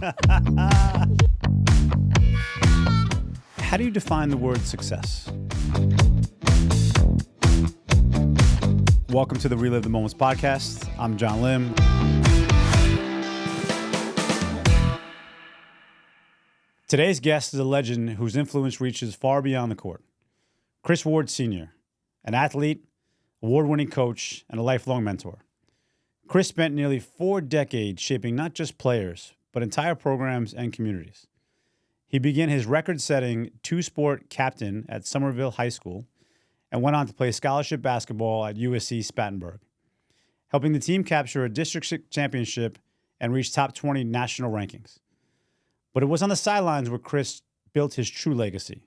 How do you define the word success? Welcome to the Relive the Moments podcast. I'm John Lim. Today's guest is a legend whose influence reaches far beyond the court. Chris Ward Sr., an athlete, award-winning coach, and a lifelong mentor. Chris spent nearly 4 decades shaping not just players, but entire programs and communities. He began his record-setting 2-sport captain at Summerville High School and went on to play scholarship basketball at USC Spartanburg, helping the team capture a district championship and reach top 20 national rankings. But it was on the sidelines where Chris built his true legacy,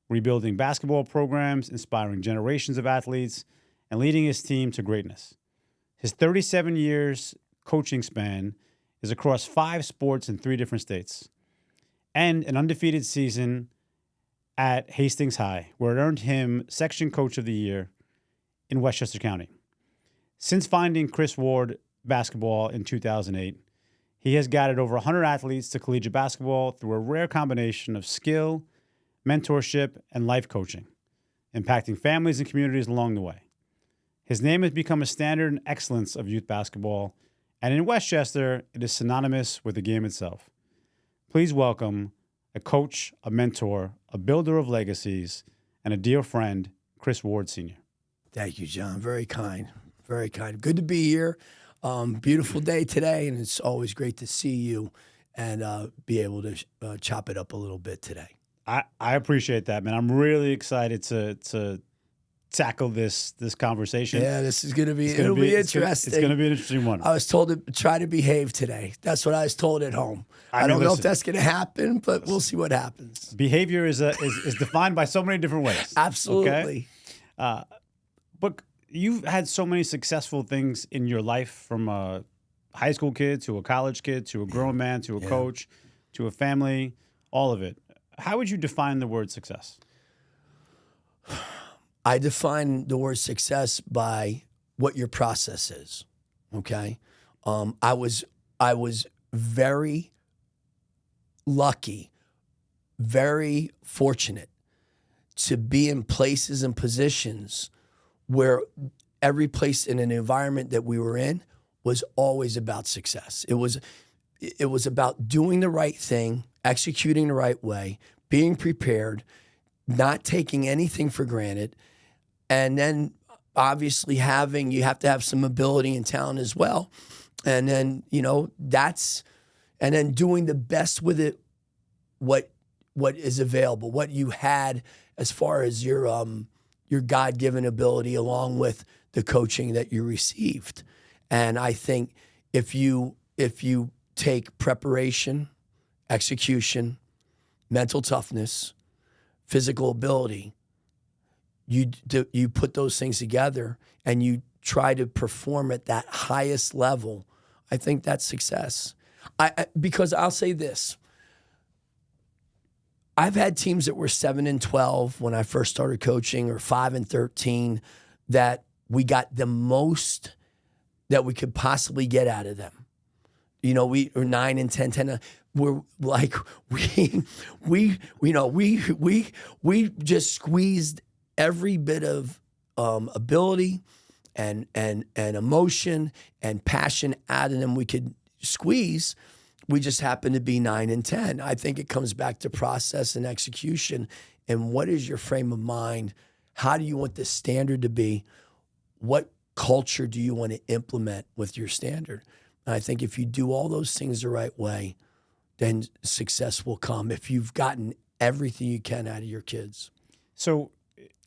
rebuilding basketball programs, inspiring generations of athletes, and leading his team to greatness. His 37 years coaching span is across 5 sports in 3 different states, and an undefeated season at Hastings High, where it earned him Section Coach of the Year in Westchester County. Since finding Chris Ward basketball in 2008, he has guided over 100 athletes to collegiate basketball through a rare combination of skill, mentorship, and life coaching, impacting families and communities along the way. His name has become a standard in excellence of youth basketball, and in Westchester, it is synonymous with the game itself. Please welcome a coach, a mentor, a builder of legacies, and a dear friend, Chris Ward Sr. Thank you, John. Very kind. Very kind. Good to be here. Beautiful day today, and it's always great to see you and be able to chop it up a little bit today. I appreciate that, man. I'm really excited to tackle this conversation. Yeah, this is going to be interesting. It's going to be an interesting one. I was told to try to behave today. That's what I was told at home. I don't know if that's going to happen, but we'll see what happens. Behavior is defined by so many different ways. Absolutely. Okay? But you've had so many successful things in your life, from a high school kid to a college kid to a grown man to a coach to a family, all of it. How would you define the word success? I define the word success by what your process is. Okay, I was very lucky, very fortunate to be in places and positions where every place in an environment that we were in was always about success. It was about doing the right thing, executing the right way, being prepared, not taking anything for granted. And then obviously you have to have some ability and talent as well. And then, and then doing the best with it, what is available, what you had as far as your God-given ability along with the coaching that you received. And I think if you take preparation, execution, mental toughness, physical ability, you put those things together and you try to perform at that highest level, I think that's success. Because I'll say this, I've had teams that were 7-12 when I first started coaching, or 5-13, that we got the most that we could possibly get out of them. We were 9-10, 10. We're like we just squeezed every bit of ability and emotion and passion out of them we could squeeze. We just happened to be 9-10. I think it comes back to process and execution. And what is your frame of mind? How do you want the standard to be? What culture do you want to implement with your standard? And I think if you do all those things the right way, then success will come if you've gotten everything you can out of your kids. So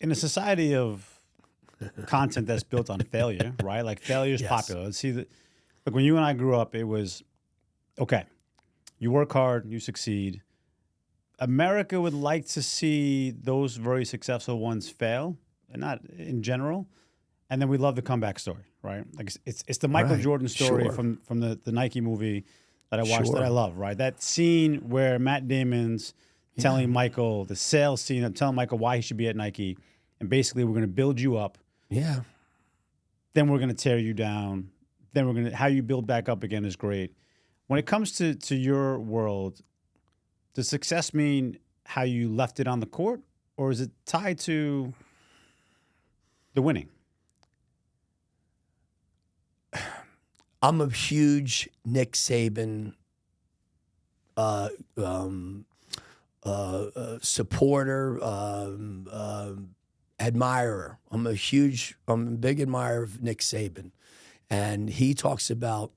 in a society of content that's built on failure, right? Like failure is popular. Let's see that. Look, when you and I grew up, it was, okay, you work hard, you succeed. America would like to see those very successful ones fail, and not in general. And then we love the comeback story, right? Like it's the Michael Jordan story from the Nike movie that I watched that I love, right? That scene where Matt Damon's telling Michael, the sales scene of telling Michael why he should be at Nike, and basically we're going to build you up. Yeah. Then we're going to tear you down. Then we're going to, how you build back up again is great. When it comes to your world, does success mean how you left it on the court, or is it tied to the winning? I'm a huge Nick Saban supporter, admirer. I'm a big admirer of Nick Saban, and he talks about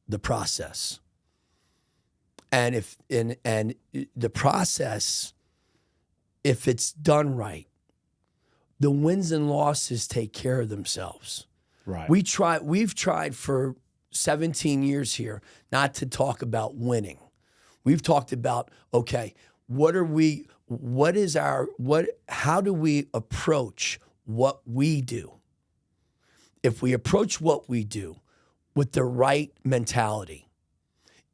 the process. And if the process, if it's done right, the wins and losses take care of themselves. Right. We've tried for 17 years here not to talk about winning. We've talked about, okay, how do we approach what we do? If we approach what we do with the right mentality,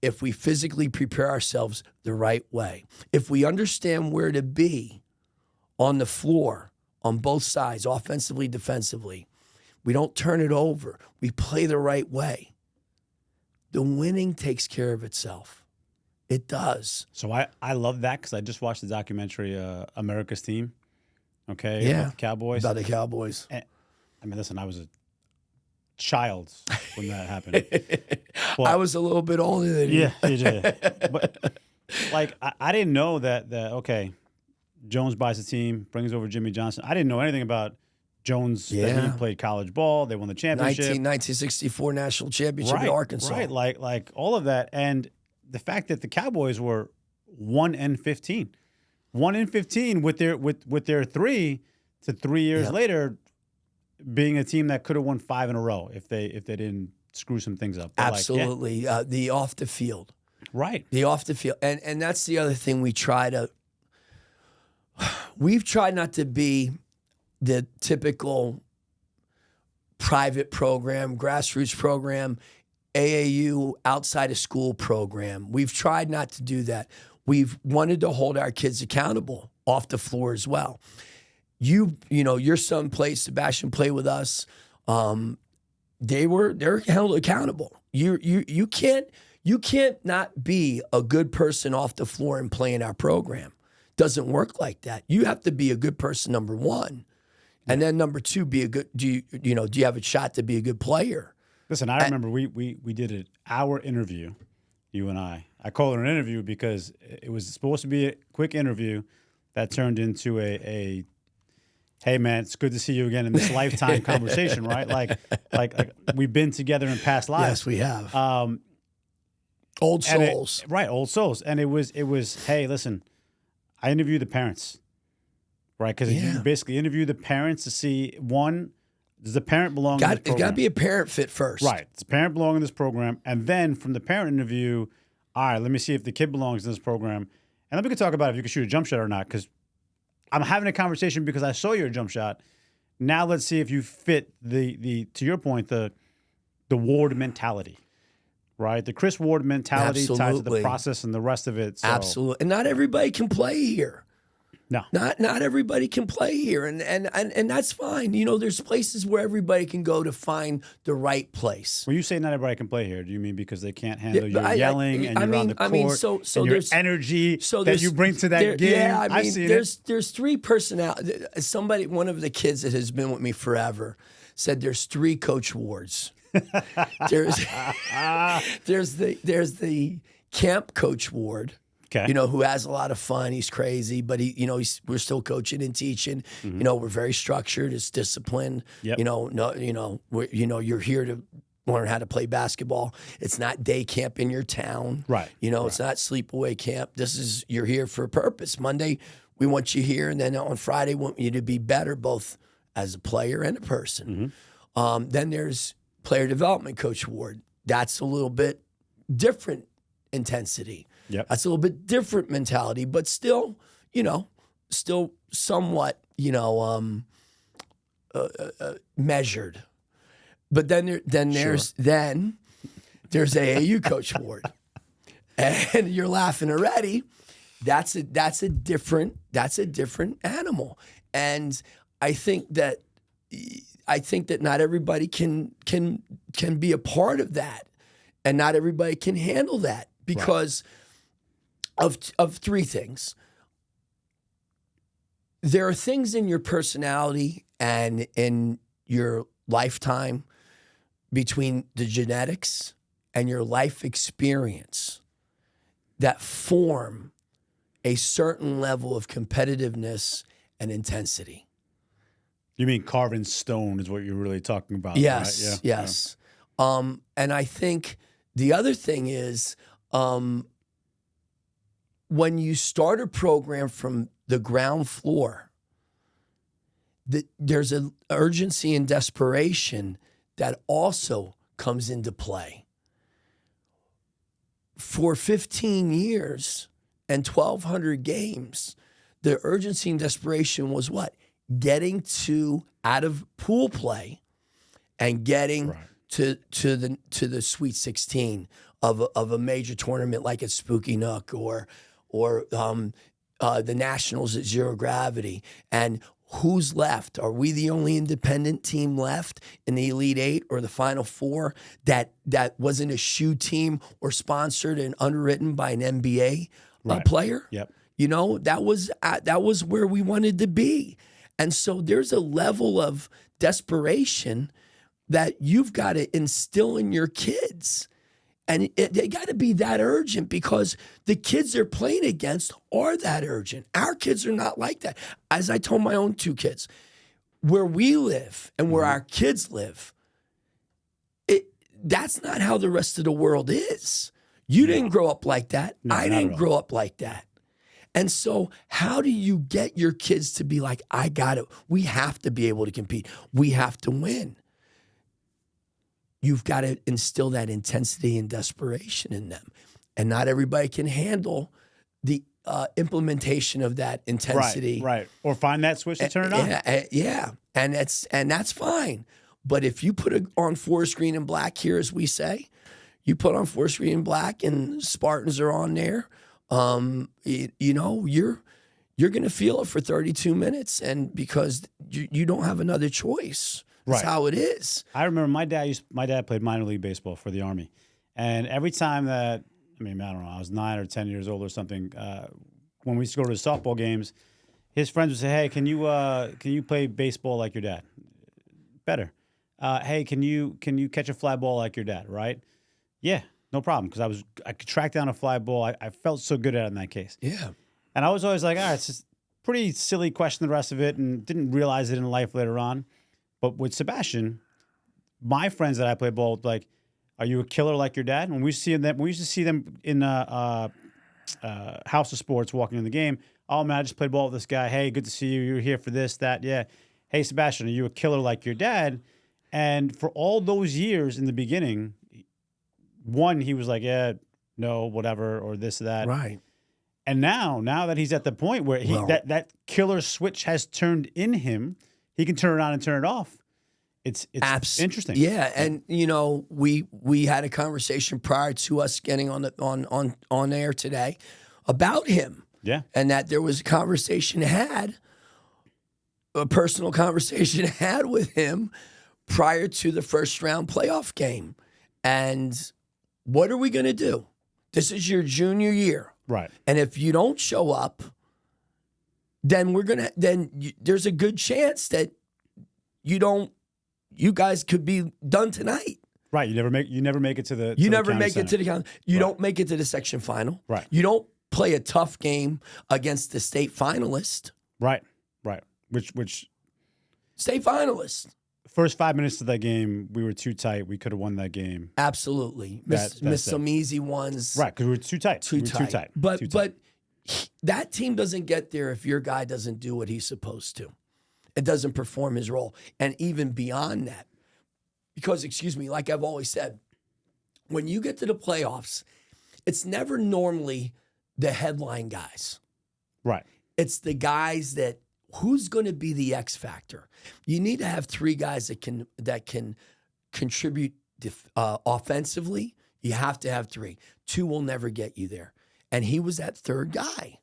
if we physically prepare ourselves the right way, if we understand where to be on the floor, on both sides, offensively, defensively, we don't turn it over, we play the right way, the winning takes care of itself. It does. So I love that because I just watched the documentary America's Team, okay, Yeah. about the Cowboys. About the Cowboys. And, I mean, listen, I was a child when that happened. But, I was a little bit older than you. Yeah, you did. But like, I didn't know that okay, Jones buys the team, brings over Jimmy Johnson. I didn't know anything about Jones. That Yeah. he played college ball. They won the championship. 1964 national championship in Arkansas. Right, like all of that, and the fact that the Cowboys were 1-15, 1-15 with their 3 to 3 years Yep. later, being a team that could have won 5 in a row if they didn't screw some things up. But Absolutely. The off the field. Right. The off the field. And that's the other thing we've tried not to be the typical private program, grassroots program, AAU outside of school program. We've tried not to do that. We've wanted to hold our kids accountable off the floor as well. You know, your son played, Sebastian played with us. They're held accountable. You can't not be a good person off the floor and play in our program. Doesn't work like that. You have to be a good person, number one. And then number two, do you have a shot to be a good player? Listen, I remember we did an hour interview, you and I. I call it an interview because it was supposed to be a quick interview that turned into a hey man, it's good to see you again in this lifetime conversation, right? Like we've been together in past lives. Yes, we have. Old souls. Right, old souls. And it was, hey, listen, I interviewed the parents, right? Because you basically interview the parents to see, one, does the parent belong in this program? It's got to be a parent fit first. Right. Does the parent belong in this program? And then from the parent interview, all right, let me see if the kid belongs in this program. And then we can talk about if you can shoot a jump shot or not, because I'm having a conversation because I saw your jump shot. Now let's see if you fit the to your point, the Ward mentality, right? The Chris Ward mentality tied to the process and the rest of it. So. Absolutely. And not everybody can play here. No. Not everybody can play here, and that's fine. You know, there's places where everybody can go to find the right place. When you say not everybody can play here, do you mean because they can't handle your yelling and you're on the court so and your energy that you bring to that game? Yeah, I've seen there's 3 personalities. One of the kids that has been with me forever said there's 3 Coach Wards. there's the camp Coach Ward. Okay. You know, who has a lot of fun. He's crazy, but we're still coaching and teaching. Mm-hmm. You know, we're very structured. It's disciplined. Yep. You're here to learn how to play basketball. It's not day camp in your town. Right. It's not sleepaway camp. You're here for a purpose. Monday, we want you here, and then on Friday, we want you to be better, both as a player and a person. Mm-hmm. Then there's player development Coach Ward. That's a little bit different intensity. Yep. That's a little bit different mentality, but still somewhat, measured. But then there's AAU Coach Ward, and you're laughing already. That's a different animal, and I think that not everybody can be a part of that. And not everybody can handle that because of three things. There are things in your personality and in your lifetime between the genetics and your life experience that form a certain level of competitiveness and intensity. You mean carved in stone is what you're really talking about, yes, right? Yes. Yeah. And I think the other thing is when you start a program from the ground floor, there's an urgency and desperation that also comes into play. For 15 years and 1,200 games, the urgency and desperation was what? Getting out of pool play and getting to the Sweet 16 of a major tournament like at Spooky Nook or the Nationals at Zero Gravity. And who's left? Are we the only independent team left in the Elite Eight or the Final Four that wasn't a shoe team or sponsored and underwritten by an NBA player? Yep. You know, that was where we wanted to be. And so there's a level of desperation that you've got to instill in your kids. And they got to be that urgent because the kids they're playing against are that urgent. Our kids are not like that. As I told my own two kids, where we live and where our kids live, that's not how the rest of the world is. You didn't grow up like that. No, I didn't grow up like that. And so how do you get your kids to be like, I got it. We have to be able to compete. We have to win. You've got to instill that intensity and desperation in them. And not everybody can handle the implementation of that intensity. Right. Or find that switch to turn it on. Yeah. And that's fine. But if you put it on forest green and black here, as we say, you put on forest green and black and Spartans are on there, you know, you're going to feel it for 32 minutes and because you don't have another choice. That's how it is. I remember my dad played minor league baseball for the Army. And every time that, I don't know, I was 9 or 10 years old or something, when we used to go to the softball games, his friends would say, hey, can you play baseball like your dad? Better. Hey, can you catch a fly ball like your dad, right? Yeah, no problem, because I could track down a fly ball. I felt so good at it in that case. Yeah. And I was always like, it's just pretty silly question, the rest of it, and didn't realize it in life later on. But with Sebastian, my friends that I play ball with, like, are you a killer like your dad? When we used to see them in House of Sports walking in the game. Oh man, I just played ball with this guy. Hey, good to see you. You're here for this, that, yeah. Hey, Sebastian, are you a killer like your dad? And for all those years in the beginning, one, he was like, yeah, no, whatever, or this, that. Right. And now that he's at the point where that killer switch has turned in him, he can turn it on and turn it off. It's interesting. Yeah, and you know, we had a conversation prior to us getting on air today about him. Yeah. And that there was a personal conversation had with him prior to the first round playoff game. And what are we going to do? This is your junior year. Right. And if you don't show up, then there's a good chance that you guys could be done tonight. Right. You never make it to the You never make it to the county. You don't make it to the section final. Right. You don't play a tough game against the state finalist. Right. Which state finalist. First 5 minutes of that game, we were too tight. We could have won that game. Absolutely. Missed some easy ones. Right, because we were too tight. Too tight. But that team doesn't get there if your guy doesn't do what he's supposed to. It doesn't perform his role. And even beyond that, because, like I've always said, when you get to the playoffs, it's never normally the headline guys. Right. It's the guys that, who's going to be the X factor? You need to have three guys that can contribute offensively. You have to have three. Two will never get you there. And he was that third guy.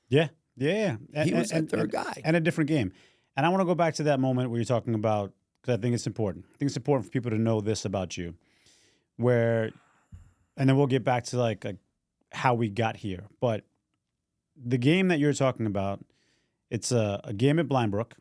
Yeah. He was that third guy. And a different game. And I want to go back to that moment where you're talking about, because I think it's important. I think it's important for people to know this about you, where and then we'll get back to like how we got here. But the game that you're talking about, it's a game at Blindbrook.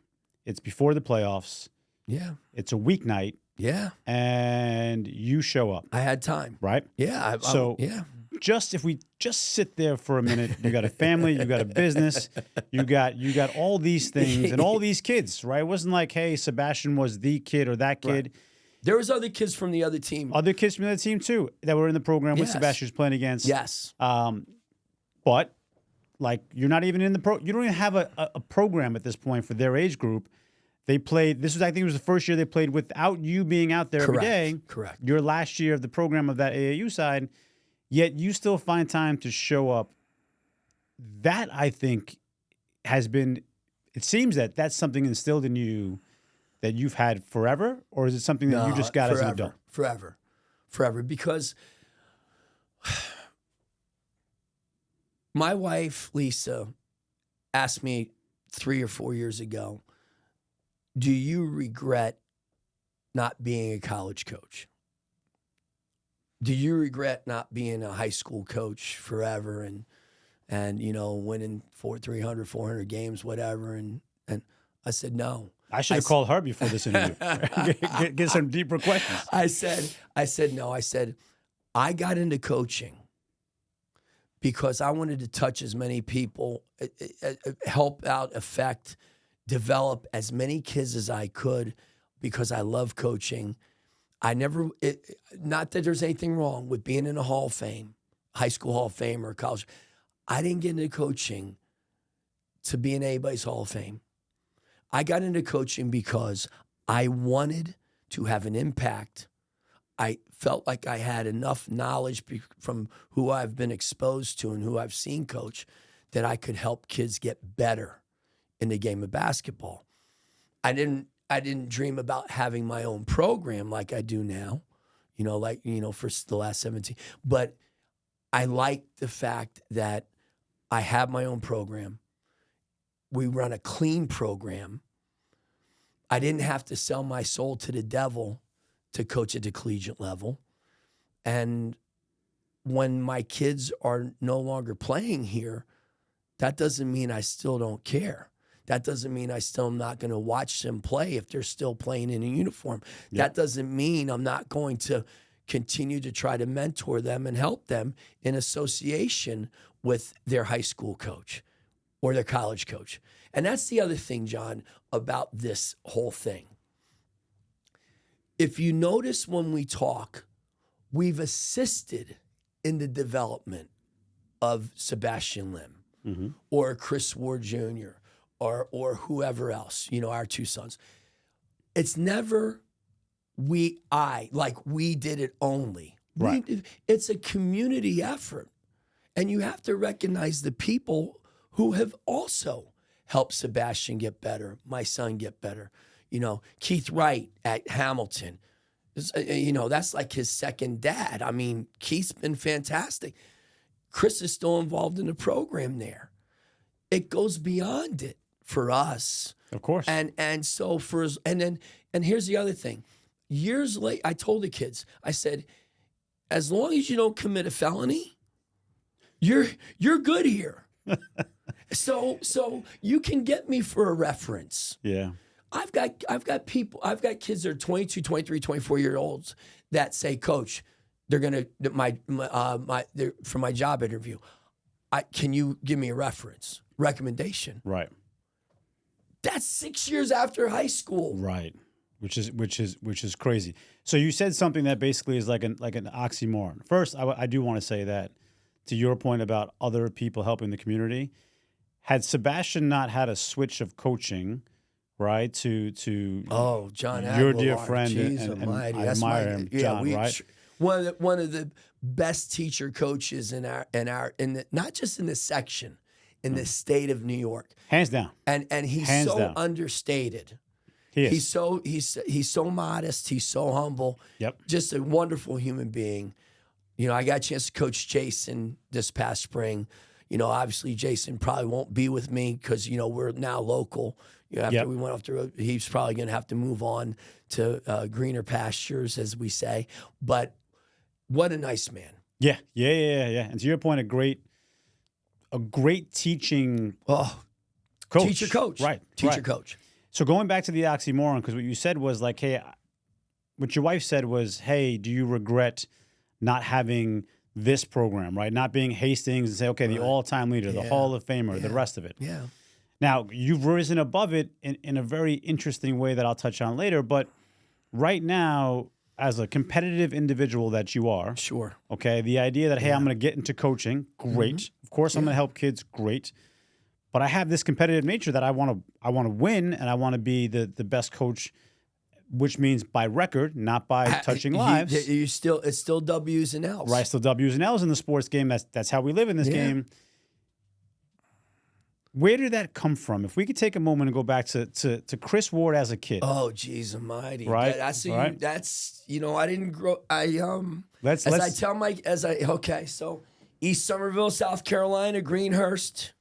It's before the playoffs. Yeah. It's a weeknight. Yeah. And you show up. I had time. Right? Yeah. Yeah. If we just sit there for a minute, you got a family, you got a business, you got all these things and all these kids, right? It wasn't like, hey, Sebastian was the kid or that kid. Right. There was other kids from the other team. Other kids from the other team too that were in the program with Sebastian was playing against. Yes. But like you're not even in the you don't even have a program at this point for their age group. They played. I think it was the first year they played without you being out there every day. Correct. Your last year of the program of that AAU side, yet you still find time to show up. That I think has been. It seems that that's something instilled in you that you've had forever, or is it something that you just got as an adult? Forever. Because my wife Lisa asked me 3 or 4 years ago, do you regret not being a college coach? Do you regret not being a high school coach forever and winning 300, 400 games, whatever? And I said, no. I should have called her before this interview. get some deeper questions. I said, no. I said, I got into coaching because I wanted to touch as many people, help out, affect, develop as many kids as I could because I love coaching. Not that there's anything wrong with being in a Hall of Fame, high school Hall of Fame or college. I didn't get into coaching to be in anybody's Hall of Fame. I got into coaching because I wanted to have an impact. I felt like I had enough knowledge from who I've been exposed to and who I've seen coach that I could help kids get better in the game of basketball. I didn't dream about having my own program like I do now, for the last 17. But I like the fact that I have my own program. We run a clean program. I didn't have to sell my soul to the devil to coach at the collegiate level. And when my kids are no longer playing here, that doesn't mean I still don't care. That doesn't mean I still am not going to watch them play if they're still playing in a uniform. Yep. That doesn't mean I'm not going to continue to try to mentor them and help them in association with their high school coach or their college coach. And that's the other thing, John, about this whole thing. If you notice when we talk, we've assisted in the development of Sebastian Lim or Chris Ward Jr., or whoever else, our two sons. It's never we did it only. Right. It's a community effort. And you have to recognize the people who have also helped Sebastian get better, my son get better. Keith Wright at Hamilton, that's like his second dad. I mean, Keith's been fantastic. Chris is still involved in the program there. It goes beyond it for us. Of course. And here's the other thing. Years later, I told the kids, I said, as long as you don't commit a felony, you're good here. So you can get me for a reference. Yeah. I've got kids that are 22, 23, 24-year-olds that say, Coach, they're gonna for my job interview. Can you give me a recommendation? Right. That's 6 years after high school. Right. Which is crazy. So you said something that basically is like an oxymoron. First, I do want to say that to your point about other people helping the community, had Sebastian not had a switch of coaching, right, to John your Aguilar, dear friend, and I admire him, John, right? One of the best teacher coaches in not just in this section, in the state of New York, hands down. And he's hands so down. Understated. He is. He's so modest. He's so humble. Yep. Just a wonderful human being. I got a chance to coach Jason this past spring. Obviously Jason probably won't be with me because we're now local. After we went off the road, he's probably going to have to move on to greener pastures, as we say. But what a nice man. Yeah. And to your point, a great teaching Oh, coach. teacher coach. Right. Teacher right. coach. So going back to the oxymoron, because what you said was like, hey, what your wife said was, hey, do you regret not having this program, right? Not being Hastings and say, okay, the all-time leader, the Hall of Famer, the rest of it. Yeah. Now, you've risen above it in a very interesting way that I'll touch on later. But right now, as a competitive individual that you are, Sure. okay, the idea that, hey, I'm going to get into coaching, great. Of course, I'm going to help kids, great. But I have this competitive nature that I want to win, and I want to be the best coach, which means by record, not by touching lives. It's still W's and L's. Right, still W's and L's in the sports game. That's how we live in this game. Where did that come from? If we could take a moment and go back to Chris Ward as a kid. Oh, geez almighty. Right. That's I didn't grow so East Summerville, South Carolina, Greenhurst,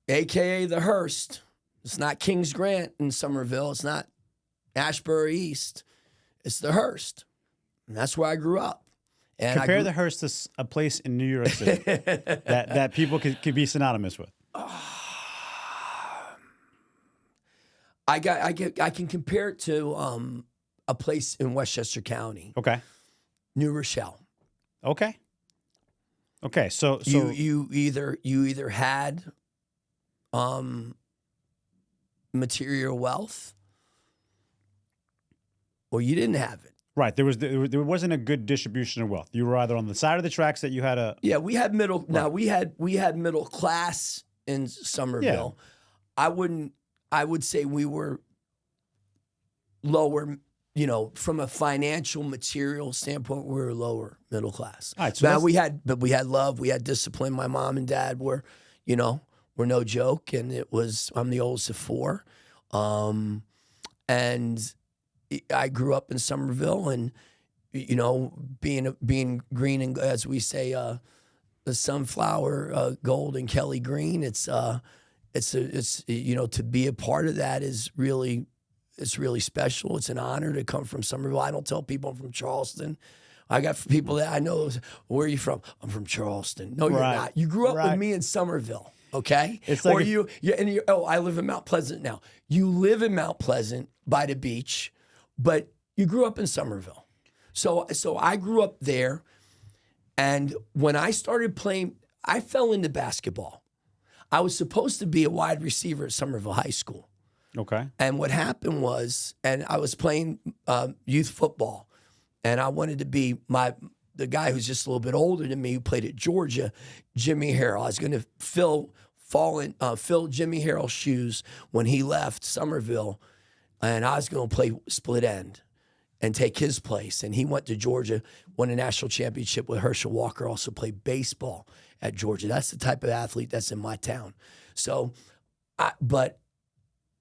AKA the Hearst. It's not Kings Grant in Summerville. It's not Ashbury East. It's the Hearst. And that's where I grew up. And compare the Hearst to a place in New York City that people could be synonymous with. I can compare it to a place in Westchester County. Okay. New Rochelle. Okay. So you either had material wealth or you didn't have it. Right. There wasn't a good distribution of wealth. You were either on the side of the tracks that you had a we had middle. Right. Now we had middle class in Summerville. Yeah. I would say we were lower, from a financial material standpoint, we were lower middle class. All right, so now we had love, we had discipline. My mom and dad were no joke, and I'm the oldest of four. And I grew up in Summerville, and being green and, as we say, the sunflower gold and Kelly green. It's to be a part of that is really, it's really special. It's an honor to come from Summerville. I don't tell people I'm from Charleston. I got people that I know. Where are you from? I'm from Charleston. No, you're not. You grew up with me in Summerville. Okay, it's like I live in Mount Pleasant now. You live in Mount Pleasant by the beach, but you grew up in Summerville. So I grew up there, and when I started playing, I fell into basketball. I was supposed to be a wide receiver at Summerville High School. Okay. And what happened was, and I was playing youth football, and I wanted to be the guy who's just a little bit older than me, who played at Georgia, Jimmy Harrell. I was going to fill Jimmy Harrell's shoes when he left Summerville, and I was going to play split end and take his place. And he went to Georgia, won a national championship with Herschel Walker, also played baseball at Georgia. That's the type of athlete that's in my town. So, but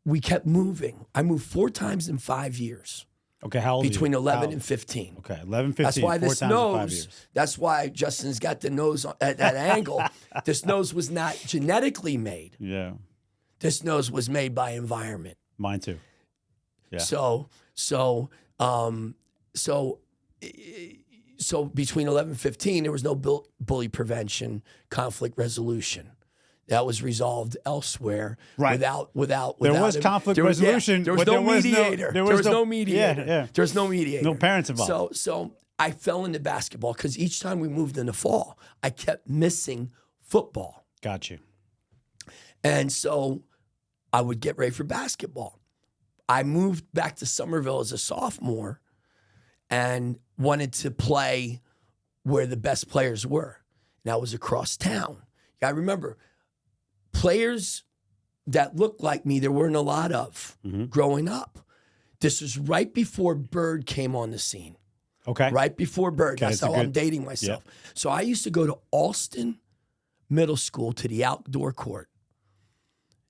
we kept moving. I moved 4 times in 5 years. Okay, how old between are you? 11 and 15. Okay, 11, 15. That's why 4 this times in 5 nose, years. that's why Justin's got the nose at that angle. This nose was not genetically made. Yeah. This nose was made by environment. Mine too. Yeah. So between 11 and 15, there was no bully prevention, conflict resolution. That was resolved elsewhere, right? Without there was conflict resolution. There was no mediator. There was no mediator. Yeah. There was no mediator. No parents involved. So I fell into basketball because each time we moved in the fall, I kept missing football. Got you. And so I would get ready for basketball. I moved back to Summerville as a sophomore and wanted to play where the best players were. And that was across town. I remember players that looked like me, there weren't a lot of growing up. This was right before Bird came on the scene. Okay. Right before Bird. Okay, that's how I'm dating myself. Yep. So I used to go to Alston Middle School to the outdoor court.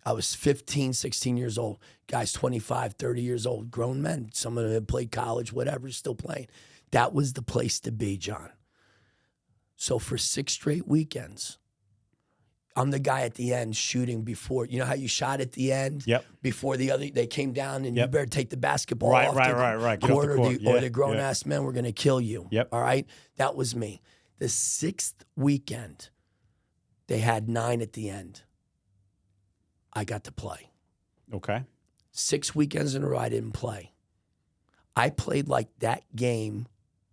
I was 15, 16 years old. Guys 25, 30 years old, grown men. Some of them had played college, whatever, still playing. That was the place to be, John. So for 6 straight weekends, I'm the guy at the end shooting before. You know how you shot at the end? Yep. Before they came down and you better take the basketball off right. the court, or the grown-ass men were going to kill you. Yep. All right? That was me. The 6th weekend, they had 9 at the end. I got to play. Okay. 6 weekends in a row, I didn't play. I played like that game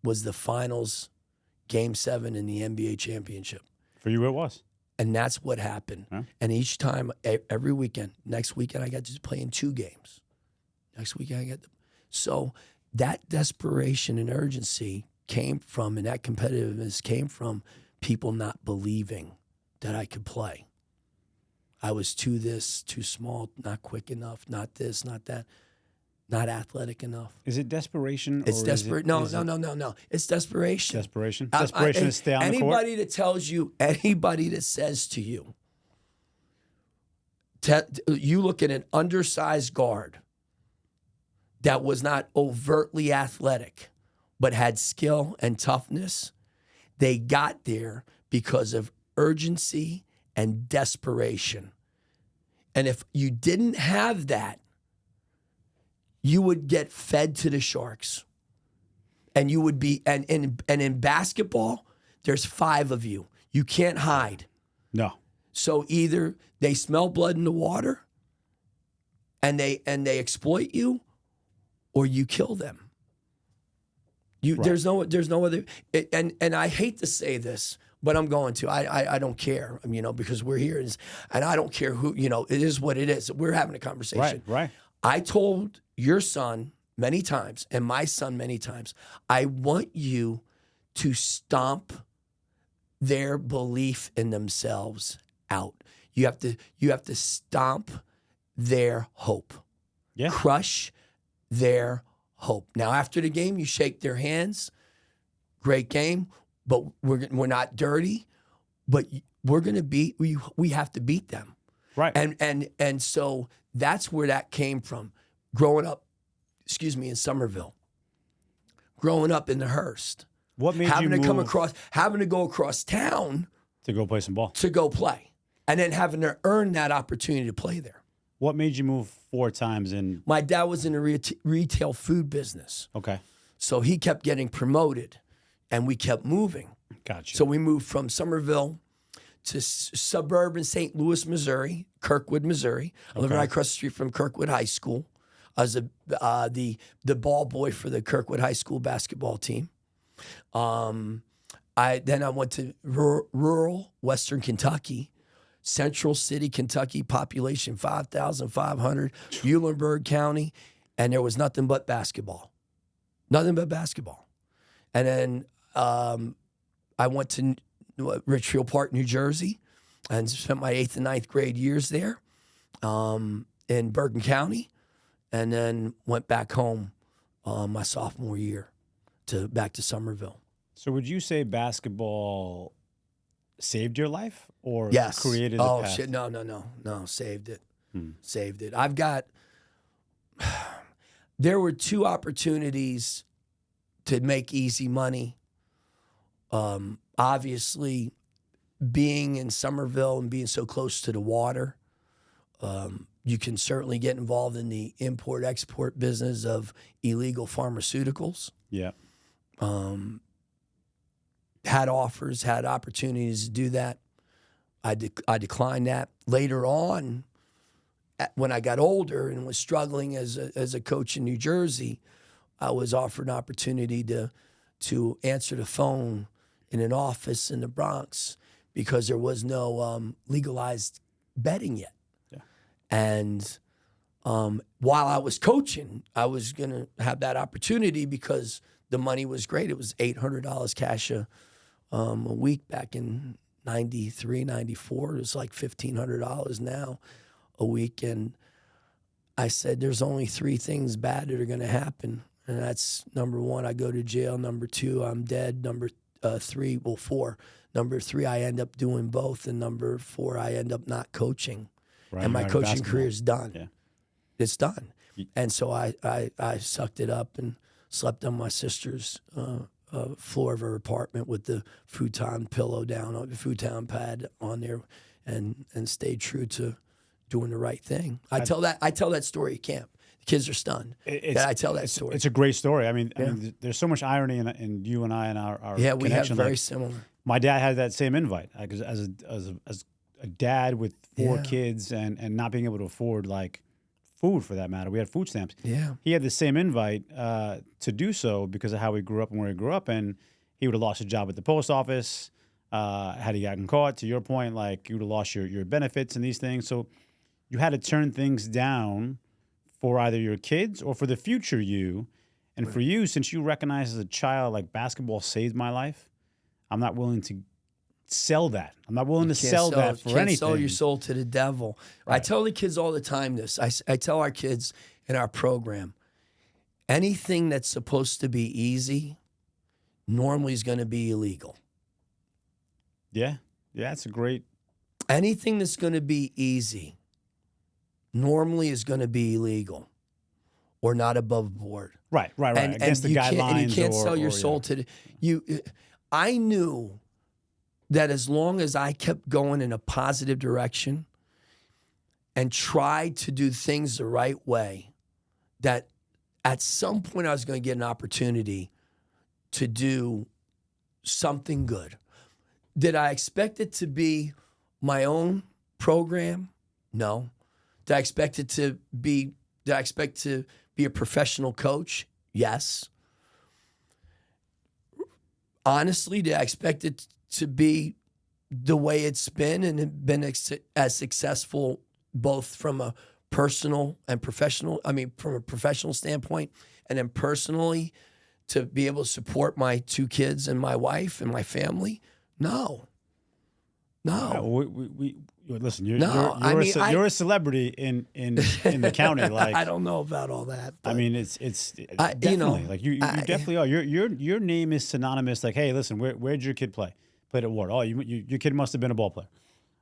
was the finals, Game 7 in the NBA championship. For you, it was. And that's what happened. Huh? And each time, every weekend, next weekend, I got to play in 2 games. Next weekend, I got to. So that desperation and urgency came from, and that competitiveness came from people not believing that I could play. I was too small, not quick enough, not this, not that, not athletic enough. Is it desperation? It's or desperate. No. It's desperation. Desperation. Desperation to stay on the court. Anybody that tells you, anybody that says to you, you look at an undersized guard that was not overtly athletic, but had skill and toughness, they got there because of urgency and desperation. And if you didn't have that, you would get fed to the sharks. And you would be, and in basketball, there's 5 of you. You can't hide. No. So either they smell blood in the water and they exploit you, or you kill them. Right. There's no other. And I hate to say this, but I'm going to. I don't care, because we're here, and I don't care who. It is what it is. We're having a conversation. Right. I told your son many times, and my son many times, I want you to stomp their belief in themselves out. You have to stomp their hope. Yeah. Crush their hope. Now, after the game, you shake their hands. Great game, but we're not dirty. But we're gonna beat. We have to beat them. Right. And so that's where that came from. Growing up, in Summerville. Growing up in the Hearst. What made having you having to go across town to go play some ball? To go play, and then having to earn that opportunity to play there. What made you move 4 times in? My dad was in the retail food business. Okay. So he kept getting promoted, and we kept moving. Gotcha. So we moved from Summerville to suburban St. Louis, Missouri, Kirkwood, Missouri. I live right across the street from Kirkwood High School. I was the ball boy for the Kirkwood High School basketball team. Then I went to rural Western Kentucky, Central City, Kentucky, population 5,500, Muhlenberg County, and there was nothing but basketball. Nothing but basketball. And then I went to Richfield Park, New Jersey, and spent my 8th and 9th grade years there in Bergen County, and then went back home my sophomore year back to Summerville. So would you say basketball saved your life or yes. created a path? Shit, no, saved it. Saved it. I've got, there were 2 opportunities to make easy money. Obviously, being in Summerville and being so close to the water, you can certainly get involved in the import-export business of illegal pharmaceuticals. Yeah. Had offers, had opportunities to do that. I declined that. Later on, when I got older and was struggling as a coach in New Jersey, I was offered an opportunity to answer the phone in an office in the Bronx because there was no legalized betting yet. Yeah. And while I was coaching, I was going to have that opportunity because the money was great. It was $800 cash a week back in 93, 94. It was like $1,500 now a week. And I said, there's only 3 things bad that are going to happen. And that's number 1, I go to jail. Number 2, I'm dead. Number 4. Number 3, I end up doing both. And number 4, I end up not coaching. Right, and my coaching career is done. Yeah. It's done. And so I sucked it up and slept on my sister's floor of her apartment with the futon pillow down, on the futon pad on there, and stayed true to doing the right thing. I tell that story at camp. The kids are stunned that I tell that story. It's a great story. I mean, there's so much irony in you and I and our we have connection. very similar. My dad had that same invite. Like, as a dad with 4 Yeah. kids and not being able to afford like food for that matter. We had food stamps. Yeah. He had the same invite to do so because of how he grew up and where he grew up, and he would have lost his job at the post office had he gotten caught. To your point, like you would have lost your benefits and these things. So you had to turn things down for either your kids or for the future you. And for you, since you recognize as a child, like basketball saved my life, I'm not willing to sell that. I'm not willing to sell that for anything. Can't sell your soul to the devil. Right. I tell the kids all the time this. I tell our kids in our program, anything that's supposed to be easy normally is going to be illegal. Yeah. Yeah, it's a great. Anything that's going to be easy normally is going to be illegal or not above board. Right. Against the guidelines. And you can't sell your soul to the I knew that as long as I kept going in a positive direction and tried to do things the right way, that at some point I was going to get an opportunity to do something good. Did I expect it to be my own program? No. Did I expect to be a professional coach? Yes. Honestly, did I expect it to be the way it's been and been as successful both from a personal and professional, from a professional standpoint, and then personally to be able to support my 2 kids and my wife and my family? No. We listen. You're a celebrity in the county. Like I don't know about all that. I mean, it's definitely like you definitely are. Your name is synonymous. Like, hey, listen, where'd your kid play? Played at Ward. Oh, your kid must have been a ball player,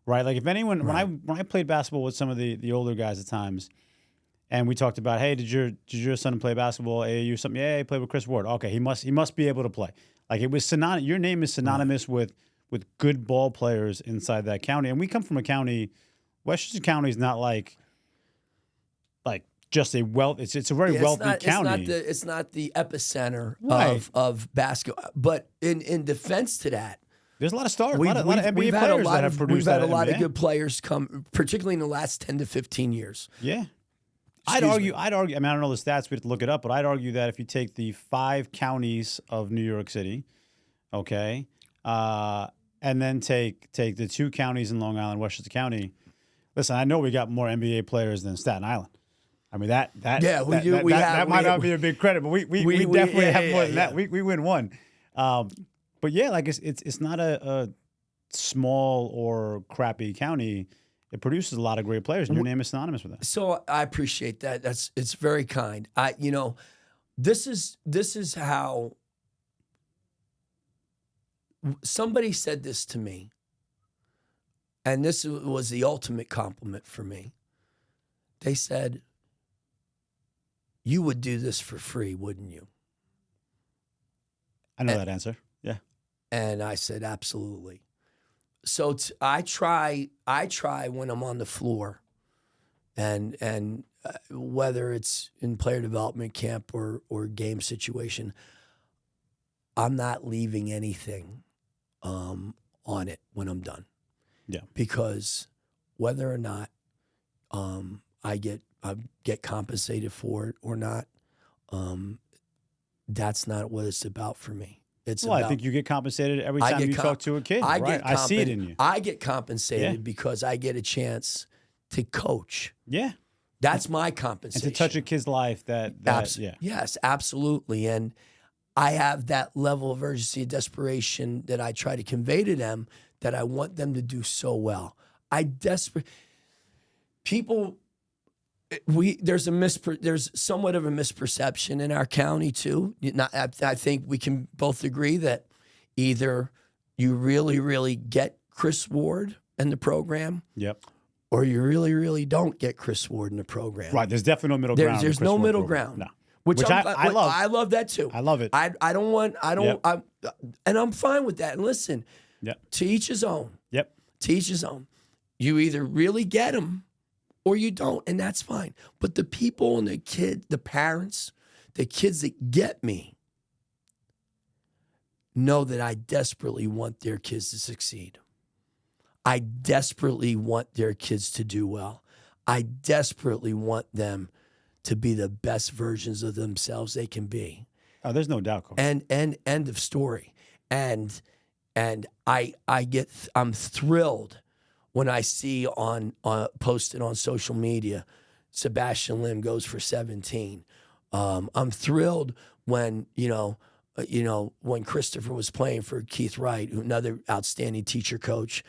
right? Like if anyone when I played basketball with some of the older guys at times, and we talked about, hey, did your son play basketball? AAU something? Yeah, he played with Chris Ward. Okay, he must be able to play. Like it was synonymous. Your name is synonymous with good ball players inside that county. And we come from a county, Westchester County is not like just it's a very wealthy county. It's not the epicenter Right. of basketball. But in defense to that, there's a lot of stars, a lot of NBA players that have produced. We've had a lot NBA. of good players come, particularly in the last 10 to 15 years. Yeah. I'd argue, I mean, I don't know the stats, we have to look it up, but I'd argue that if you take the 5 counties of New York City, okay, and then take the 2 counties in Long Island, Westchester County. Listen, I know we got more NBA players than Staten Island. I mean that might not be a big credit, but we definitely have more than that. We win one. But yeah, like it's not a small or crappy county. It produces a lot of great players, and your name is synonymous with that. So I appreciate that. It's very kind. This is how somebody said this to me, and this was the ultimate compliment for me. They said, "You would do this for free, wouldn't you?" I know that answer. Yeah. And I said, absolutely. So I try when I'm on the floor, and whether it's in player development camp or game situation, I'm not leaving anything on it when I'm done. Yeah. Because whether or not I get compensated for it or not, that's not what it's about for me. I think you get compensated every time you talk to a kid. I see it in you. I get compensated because I get a chance to coach. Yeah. That's my compensation. And to touch a kid's life Yes, absolutely. And I have that level of urgency and desperation that I try to convey to them, that I want them to do so well. There's somewhat of a misperception in our county too. I think we can both agree that either you really, really get Chris Ward in the program, yep, or you really, really don't get Chris Ward in the program. Right. There's definitely no middle ground. There's no middle ground. No. Which I love. I love that too. I love it. And I'm fine with that. And listen, to each his own. Yep. To each his own. You either really get him or you don't, and that's fine. But the people and the parents, the kids that get me, know that I desperately want their kids to succeed. I desperately want their kids to do well. I desperately want them to be the best versions of themselves they can be. Oh, there's no doubt, Coach. And end of story. And I'm thrilled when I see on posted on social media, Sebastian Lim goes for 17. I'm thrilled when when Christopher was playing for Keith Wright, another outstanding teacher coach,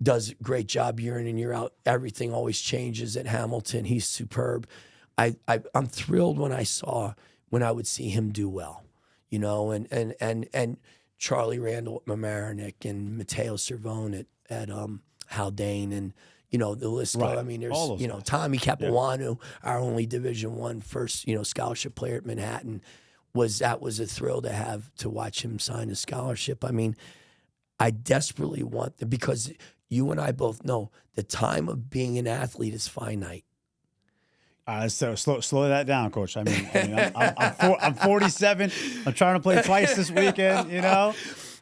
does a great job year in and year out. Everything always changes at Hamilton. He's superb. I'm thrilled when I would see him do well, and Charlie Randall at Mamaroneck and Matteo Cervone at Haldane, and the list. Right. I mean, there's All those guys. Tommy Capuano, our only Division I first scholarship player at Manhattan. That was a thrill to watch him sign a scholarship. I mean, I desperately want them, because you and I both know the time of being an athlete is finite. So slow that down, Coach. I mean, I'm 47. I'm trying to play twice this weekend.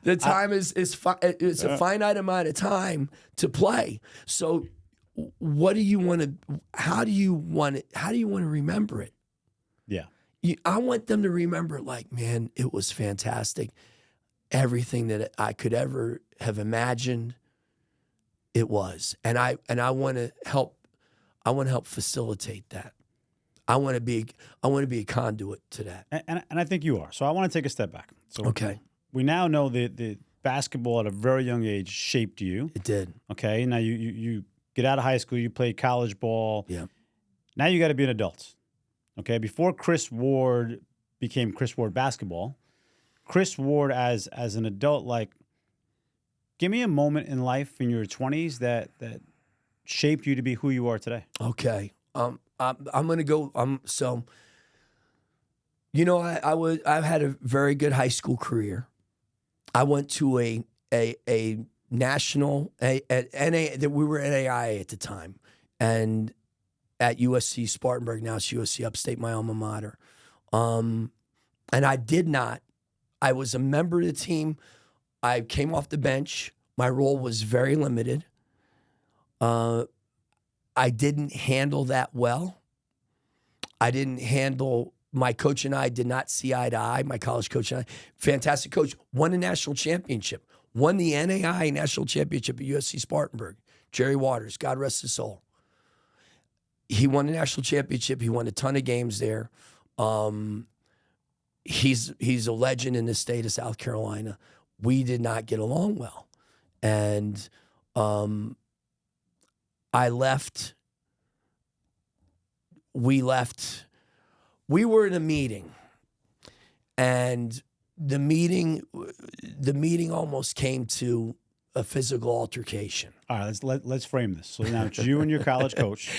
The time is a finite amount of time to play. So, what do you want to? How do you want to remember it? Yeah, I want them to remember, like, man, it was fantastic. Everything that I could ever have imagined, it was, and I want to help. I want to help facilitate that. I want to be a conduit to that. and I think you are. So I want to take a step back. So Okay. we now know that the basketball at a very young age shaped you. It did. Okay, now you get out of high school, you play college ball. Yeah. Now you got to be an adult. Okay, before Chris Ward became Chris Ward basketball, Chris Ward as an adult, like, give me a moment in life in your 20s that shaped you to be who you are today. Okay. I'm gonna go. I've had a very good high school career. I went to a national that we were NAIA at the time, and at USC Spartanburg, now it's USC Upstate, my alma mater. And I was a member of the team. I came off the bench. My role was very limited. I didn't handle that well. My coach and I did not see eye to eye. My college coach and I, fantastic coach, won a national championship, won the NAIA national championship at USC Spartanburg. Jerry Waters, God rest his soul. He won a national championship. He won a ton of games there. He's a legend in the state of South Carolina. We did not get along well. And I left. We left. We were in a meeting, and the meeting almost came to a physical altercation. All right, let's frame this. So now it's you and your college coach.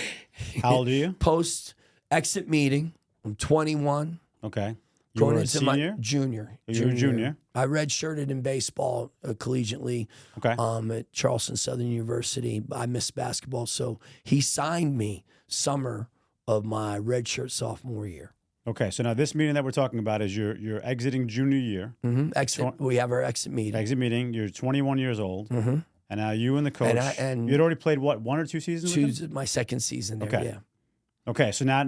How old are you? Post-exit meeting, I'm 21. Okay. You Going were a into senior? my junior. You were a junior. I redshirted in baseball collegiately. Okay. At Charleston Southern University. I missed basketball, so he signed me summer of my redshirt sophomore year. Okay, so now this meeting that we're talking about is you're exiting junior year. Mm-hmm. We have our exit meeting. Exit meeting. You're 21 years old, Mm-hmm. and now you and the coach. And you'd already played what, 1 or 2 seasons? with him? My second season there. Okay. Yeah. Okay, so now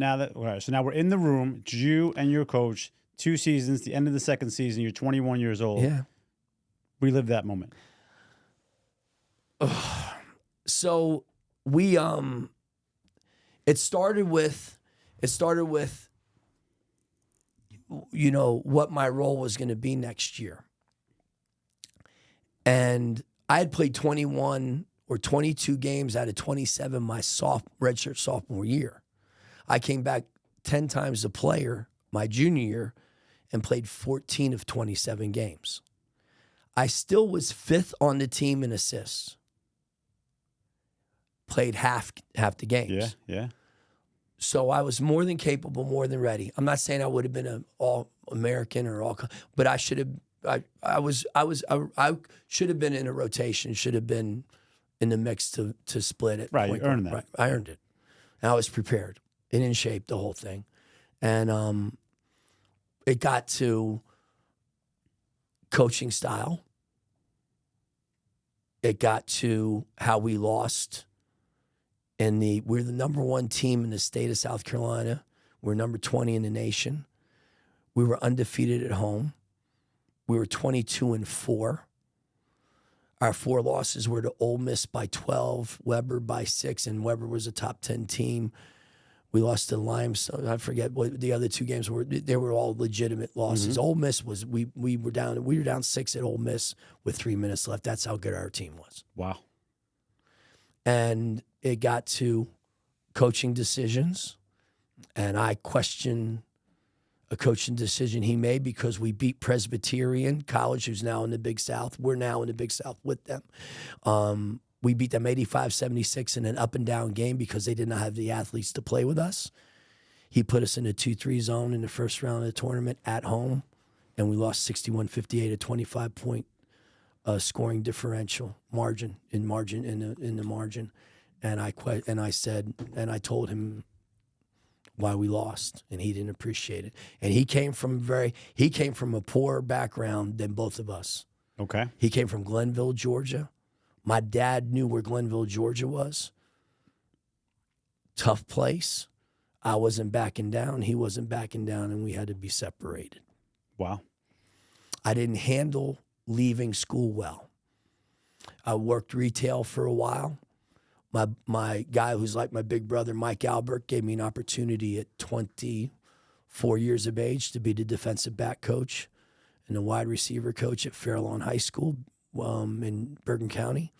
we're in the room. It's you and your coach. 2 seasons. The end of the second season. You're 21 years old. Yeah. Relive that moment. So we it started with what my role was going to be next year. And I had played 21 or 22 games out of 27 my redshirt sophomore year. I came back 10 times a player my junior year and played 14 of 27 games. I still was 5th on the team in assists. Played half the games. Yeah. So I was more than capable, more than ready. I'm not saying I would have been an All-American but I should have. I should have been in a rotation. Should have been in the mix to split it. Right, you earned that. Right, I earned it, and I was prepared and in shape the whole thing, and it got to coaching style. It got to how we lost. We're the number 1 team in the state of South Carolina. We're number 20 in the nation. We were undefeated at home. We were 22-4. Our 4 losses were to Ole Miss by 12, Weber by 6, and Weber was a top 10 team. We lost to Limestone. I forget what the other 2 games were. They were all legitimate losses. Ole Miss was we were down 6 at Ole Miss with 3 minutes left. That's how good our team was. Wow. And it got to coaching decisions, and I questioned a coaching decision he made because we beat Presbyterian College, who's now in the Big South. We're now in the Big South with them. We beat them 85-76 in an up-and-down game because they did not have the athletes to play with us. He put us in a 2-3 zone in the first round of the tournament at home, and we lost 61-58, a 25-point scoring differential margin in the margin. And I told him why we lost, and he didn't appreciate it. And he came from a poorer background than both of us. Okay. He came from Glenville, Georgia. My dad knew where Glenville, Georgia was. Tough place. I wasn't backing down. He wasn't backing down, and we had to be separated. Wow. I didn't handle leaving school well. I worked retail for a while. My guy who's like my big brother, Mike Albert, gave me an opportunity at 24 years of age to be the defensive back coach and the wide receiver coach at Fairlawn High School in Bergen County.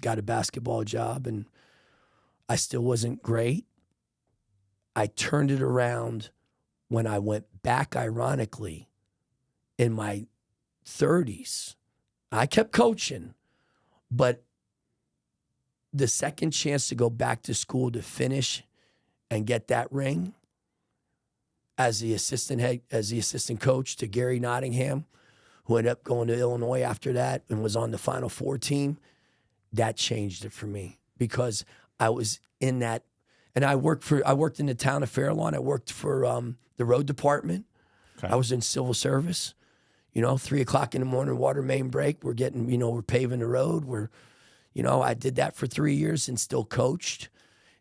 Got a basketball job, and I still wasn't great. I turned it around when I went back, ironically, in my 30s. I kept coaching, but the second chance to go back to school to finish and get that ring as the assistant coach to Gary Nottingham, who ended up going to Illinois after that and was on the Final Four team, that changed it for me because I was in that. And I worked in the town of Fairlawn. I worked for the road department. Okay. I was in civil service. 3 o'clock in the morning, water main break. We're paving the road. I did that for 3 years and still coached.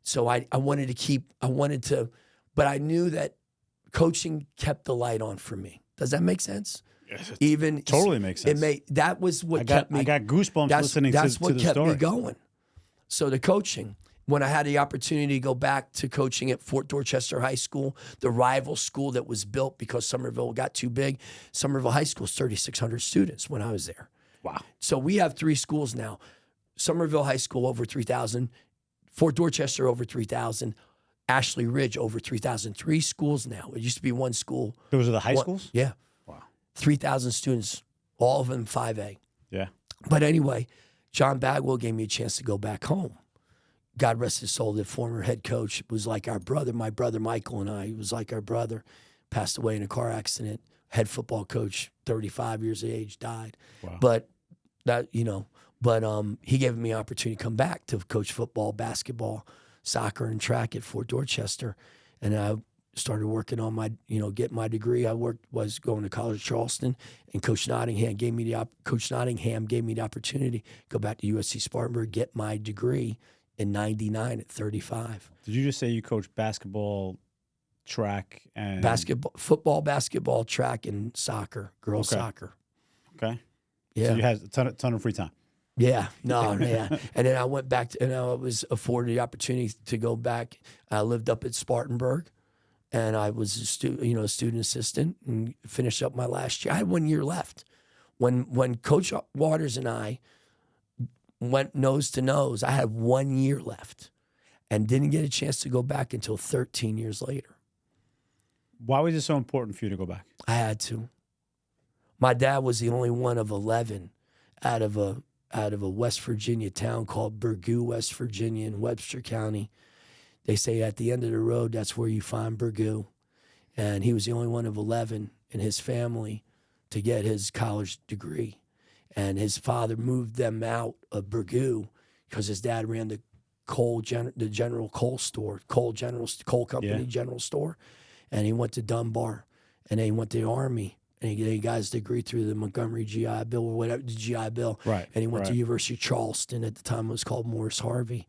So I wanted to, but I knew that coaching kept the light on for me. Does that make sense? Yes, totally makes sense. That was what kept me. I got goosebumps listening to the story. That's what kept me going. So the coaching, when I had the opportunity to go back to coaching at Fort Dorchester High School, the rival school that was built because Summerville got too big. Summerville High School is 3,600 students when I was there. Wow. So we have 3 schools now. Summerville High School over 3,000, Fort Dorchester over 3,000, Ashley Ridge over 3,000. 3 schools now. It used to be 1 school. Those are the high schools? Yeah. Wow. 3,000 students, all of them 5A. Yeah. But anyway, John Bagwell gave me a chance to go back home. God rest his soul, the former head coach was like our brother. My brother Michael and I, he was like our brother. Passed away in a car accident. Head football coach, 35 years of age, died. Wow. But he gave me an opportunity to come back to coach football, basketball, soccer, and track at Fort Dorchester. And I started working on getting my degree. Was going to college at Charleston, and Coach Nottingham gave me the opportunity to go back to USC Spartanburg, get my degree in 99 at 35. Did you just say you coached basketball, track, and football, basketball, track, and soccer, girls soccer? Okay. Yeah. So you had a ton of free time. Yeah, yeah. And then I went back and I was afforded the opportunity to go back. I lived up at Spartanburg, and I was a student assistant, and finished up my last year. I had 1 year left. When Coach Waters and I went nose to nose, I had 1 year left, and didn't get a chance to go back until 13 years later. Why was it so important for you to go back? I had to. My dad was the only one of 11 out of a West Virginia town called Burgoo, West Virginia, in Webster County. They say at the end of the road, that's where you find Burgoo. And he was the only one of 11 in his family to get his college degree. And his father moved them out of Burgoo because his dad ran the general coal store, coal company general store. And he went to Dunbar, and then he went to the Army And he got his degree through the Montgomery GI Bill or whatever, the GI Bill. Right. And he went to University of Charleston. At the time, it was called Morris Harvey.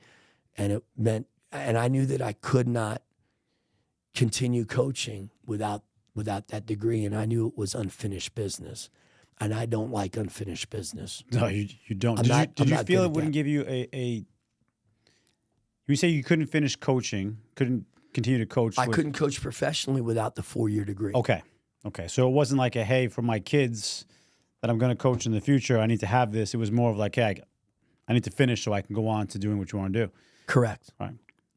And it meant, and I knew that I could not continue coaching without that degree. And I knew it was unfinished business. And I don't like unfinished business. No, you don't. Did you feel it wouldn't give you a you say you couldn't finish coaching, couldn't continue to coach? I couldn't coach professionally without the 4-year degree. Okay. So it wasn't like a, hey, for my kids that I'm going to coach in the future, I need to have this. It was more of like, hey, I need to finish so I can go on to doing what you want to do. Correct. Right.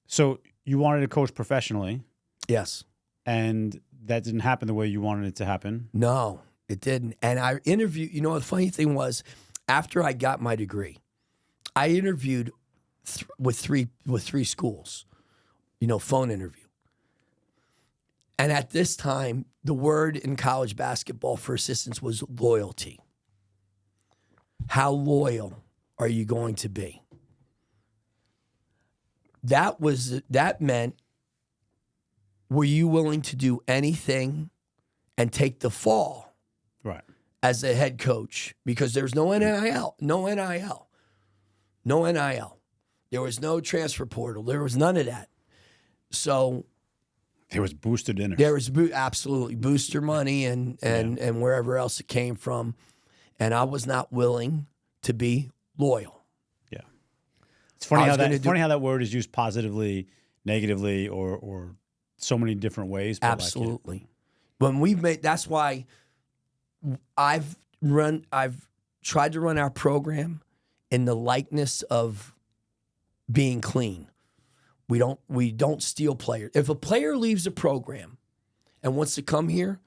So you wanted to coach professionally. Yes. And that didn't happen the way you wanted it to happen. No, it didn't. And I interviewed, the funny thing was, after I got my degree, I interviewed with three schools, phone interview. And at this time, the word in college basketball for assistants was loyalty. How loyal are you going to be? That meant, were you willing to do anything and take the fall? Right. As a head coach, because there's no NIL. There was no transfer portal. There was none of that. So there was booster dinners. There was absolutely booster money and wherever else it came from. And I was not willing to be loyal. Yeah. It's funny how that word is used positively, negatively, or so many different ways. Absolutely. That's why I've tried to run our program in the likeness of being clean. We don't steal players. If a player leaves a program and wants to come here,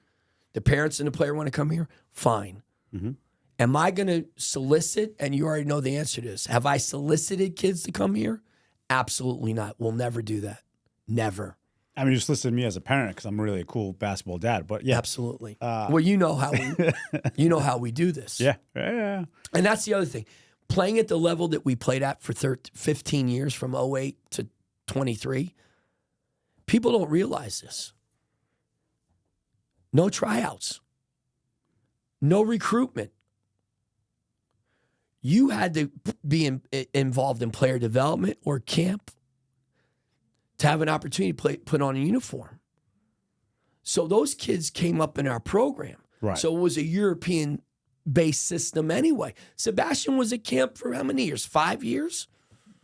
the parents and the player want to come here, fine. Mm-hmm. Am I going to solicit? And you already know the answer to this. Have I solicited kids to come here? Absolutely not. We'll never do that. Never. I mean, you just listen to me as a parent because I'm really a cool basketball dad. But yeah, absolutely. Well, you know how we do this. Yeah. And that's the other thing. Playing at the level that we played at for 15 years, from 08 to 23, people don't realize this. No tryouts. No recruitment. You had to be involved in player development or camp to have an opportunity to put on a uniform. So those kids came up in our program. Right. So it was a European-based system anyway. Sebastian was at camp for how many years? 5 years?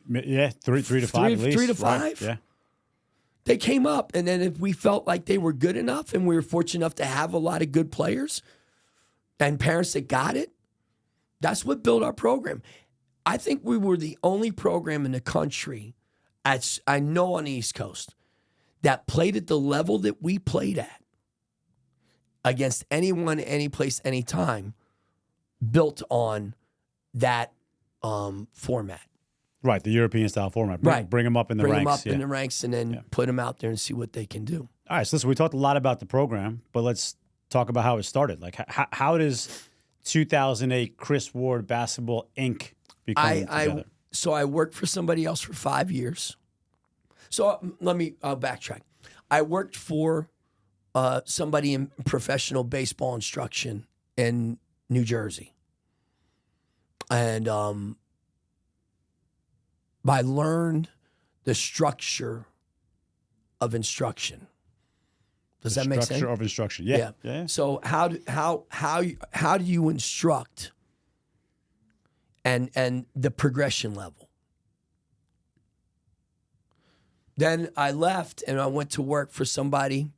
Yeah, three to five at least. 3 to 5? Right. Yeah. They came up, and then if we felt like they were good enough and we were fortunate enough to have a lot of good players and parents that got it, that's what built our program. I think we were the only program in the country, I know on the East Coast, that played at the level that we played at against anyone, any place, any time, built on that format. Right, the European style format. Bring them up in the ranks. Bring them up in the ranks and then put them out there and see what they can do. All right, so listen, we talked a lot about the program, but let's talk about how it started. Like, how does 2008 Chris Ward Basketball Inc. become together? So I worked for somebody else for 5 years. So I'll backtrack. I worked for somebody in professional baseball instruction in New Jersey. And I learned the structure of instruction. Does that make sense? Structure of instruction. Yeah. So how do you instruct and the progression level? Then I left and I went to work for somebody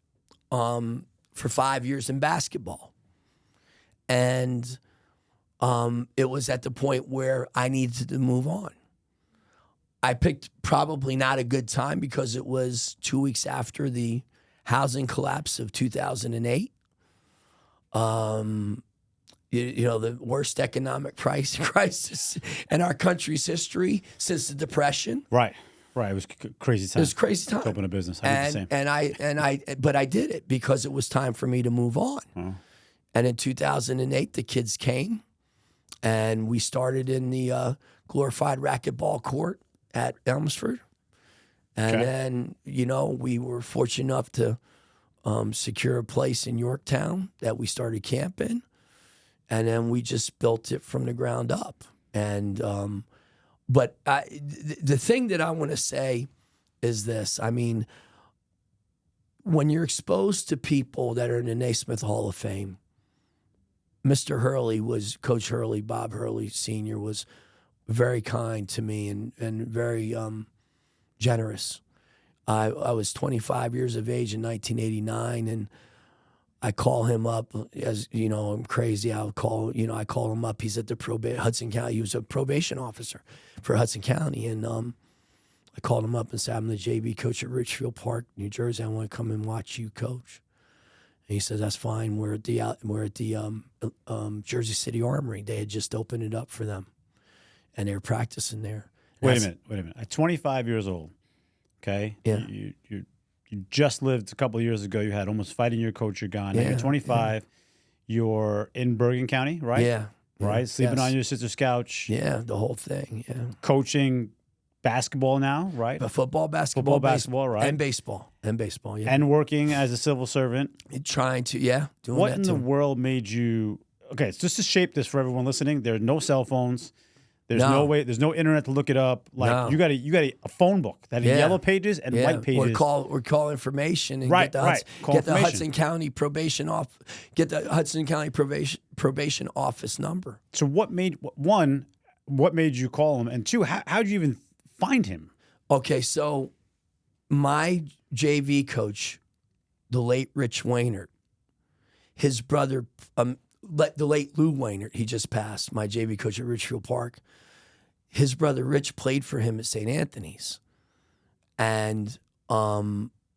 for 5 years in basketball. And it was at the point where I needed to move on. I picked probably not a good time because it was 2 weeks after the housing collapse of 2008. The worst economic crisis in our country's history since the Depression. Right. It was crazy time. It was a crazy time. To open a business. I did the same. But I did it because it was time for me to move on. Oh. And in 2008, the kids came, and we started in the glorified racquetball court at Elmsford. And then, we were fortunate enough to secure a place in Yorktown that we started camp in, and then we just built it from the ground up. And but the thing that I want to say is this. I mean, when you're exposed to people that are in the Naismith Hall of Fame, Mr. Hurley Coach Hurley, Bob Hurley Sr. was very kind to me and very generous. I was 25 years of age in 1989, and I call him up. As you know, I'm crazy. I call him up. He's at the Hudson County. He was a probation officer for Hudson County, and I called him up and said, "I'm the JV coach at Richfield Park, New Jersey. I want to come and watch you coach." And he said, "That's fine. We're at the Jersey City Armory. They had just opened it up for them, and they were practicing there." Wait a minute. At 25 years old, okay? Yeah. You just lived a couple of years ago. You had almost fighting your coach. You're gone. Now Yeah, you're 25. Yeah. You're in Bergen County, right? Yeah. Right? Sleeping Yes. on your sister's couch. Yeah, the whole thing. Yeah. Coaching basketball now, right? But football, basketball, Football, basketball, right? And baseball. Yeah. And working as a civil servant. Trying to, doing What that in too. the world made you? Okay, so just to shape this for everyone listening, there are no cell phones. There's no way. There's no internet to look it up. Like No. you got a phone book that has yellow pages and white pages. Or call information and Right, get the right. Call get the information. Hudson County probation office number. So what made you call him, and two, how did you even find him? Okay, so my JV coach, the late Rich Wainert, his brother, the late Lou Wainert, he just passed, my JV coach at Richfield Park. His brother Rich played for him at St. Anthony's. And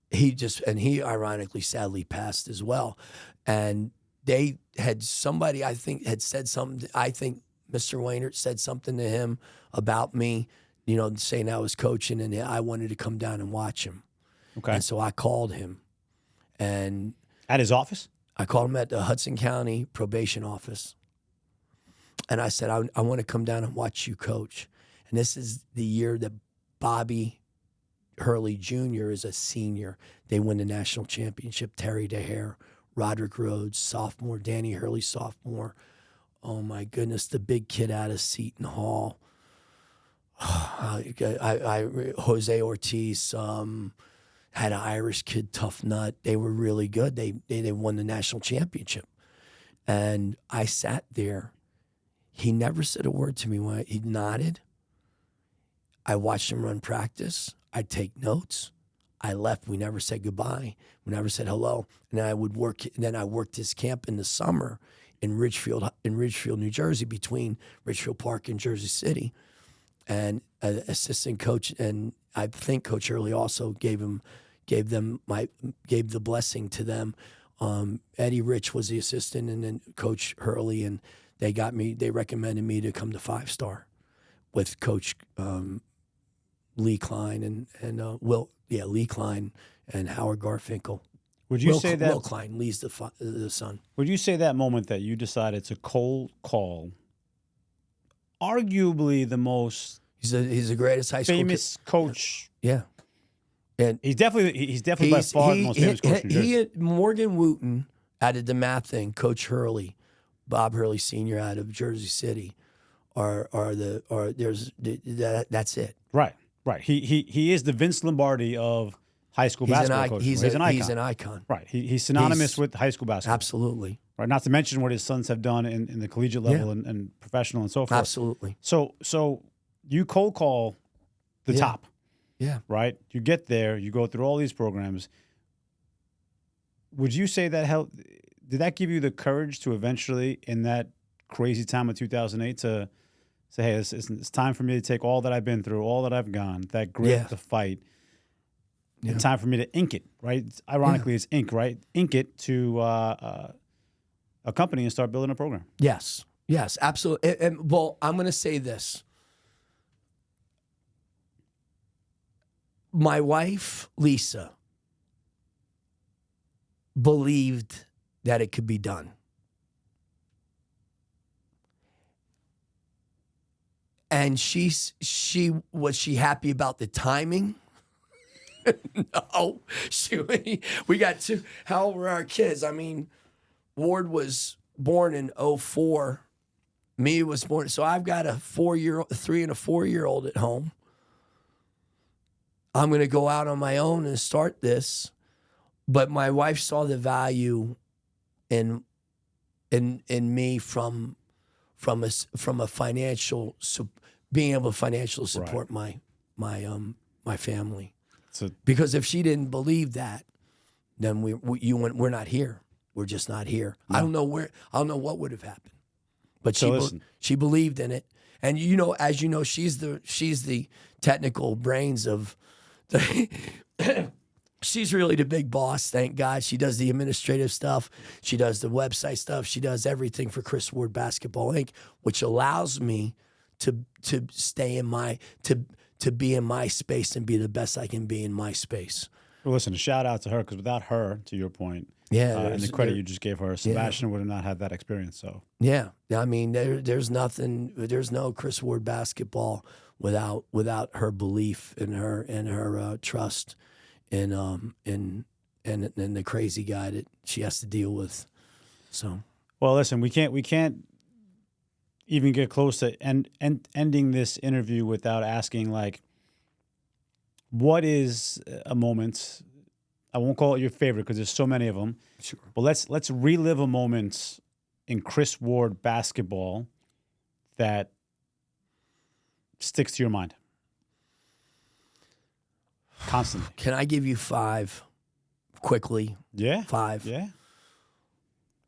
he ironically, sadly sadly as well. And they had somebody, I think, had said something. I think Mr. Wainert said something to him about me, saying I was coaching and I wanted to come down and watch him. Okay. And so I called him. And At his office? I called him at the Hudson County probation office. And I said, I want to come down and watch you coach. And this is the year that Bobby Hurley Jr. is a senior. They win the national championship. Terry DeHare, Roderick Rhodes, sophomore. Danny Hurley, sophomore. Oh, my goodness, the big kid out of Seton Hall. Jose Ortiz had an Irish kid, Tough Nut. They were really good. They won the national championship. And I sat there. He never said a word to me. He nodded. I watched him run practice. I'd take notes. I left. We never said goodbye. We never said hello. And then I worked his camp in the summer in Ridgefield, New Jersey, between Ridgefield Park and Jersey City. And an assistant coach, and I think Coach Hurley also gave the blessing to them. Eddie Rich was the assistant, and then Coach Hurley, and they recommended me to come to 5-Star with Coach Lee Klein and Lee Klein and Howard Garfinkel. Would you say that Will Klein, Lee's the son? Would you say that moment that you decided to cold call, arguably the most He's the greatest high school famous coach? Yeah, and He's definitely by far the most famous coach in New Jersey. He and Morgan Wooten out of the math thing, Coach Hurley, Bob Hurley Sr. out of Jersey City, that's it. Right. He is the Vince Lombardi of high school basketball coaching. He's an icon. He's an icon. Right. He's synonymous with high school basketball. Absolutely. Right. Not to mention what his sons have done in the collegiate level and professional and so forth. Absolutely. So you cold call the top. Yeah. Right. You get there. You go through all these programs. Would you say that did that give you the courage to eventually, in that crazy time of 2008, to say, hey, it's time for me to take all that I've been through, all that I've gone, that grit, the fight. Yeah. It's time for me to ink it, right? Ironically, it's ink, right? Ink it to a company and start building a program. Yes, absolutely. Well, I'm going to say this. My wife, Lisa, believed that it could be done. And was she happy about the timing? No, shoot, we got two. How old were our kids? I mean, Ward was born in '04. Me was born. So I've got a 3 and a 4-year-old at home. I'm going to go out on my own and start this. But my wife saw the value in me from a financial, being able to financially support my family. So, Because if she didn't believe that, then we're not here. We're just not here. No. I don't know what would have happened. But So she believed in it. And as you know, she's the technical brains of the she's really the big boss, thank God. She does the administrative stuff. She does the website stuff. She does everything for Chris Ward Basketball Inc., which allows me to stay in to be in my space and be the best I can be in my space. well, listen, a shout out to her, because without her, to your point, and the credit you just gave her, Sebastian would have not had that experience. So yeah, I mean, there's no Chris Ward Basketball without her belief in her trust in the crazy guy that she has to deal with. So, well, listen, we can't even get close to ending this interview without asking, like, what is a moment? I won't call it your favorite because there's so many of them. sure. But let's relive a moment in Chris Ward basketball that sticks to your mind constantly. Can I give you 5 quickly? Yeah, 5. yeah.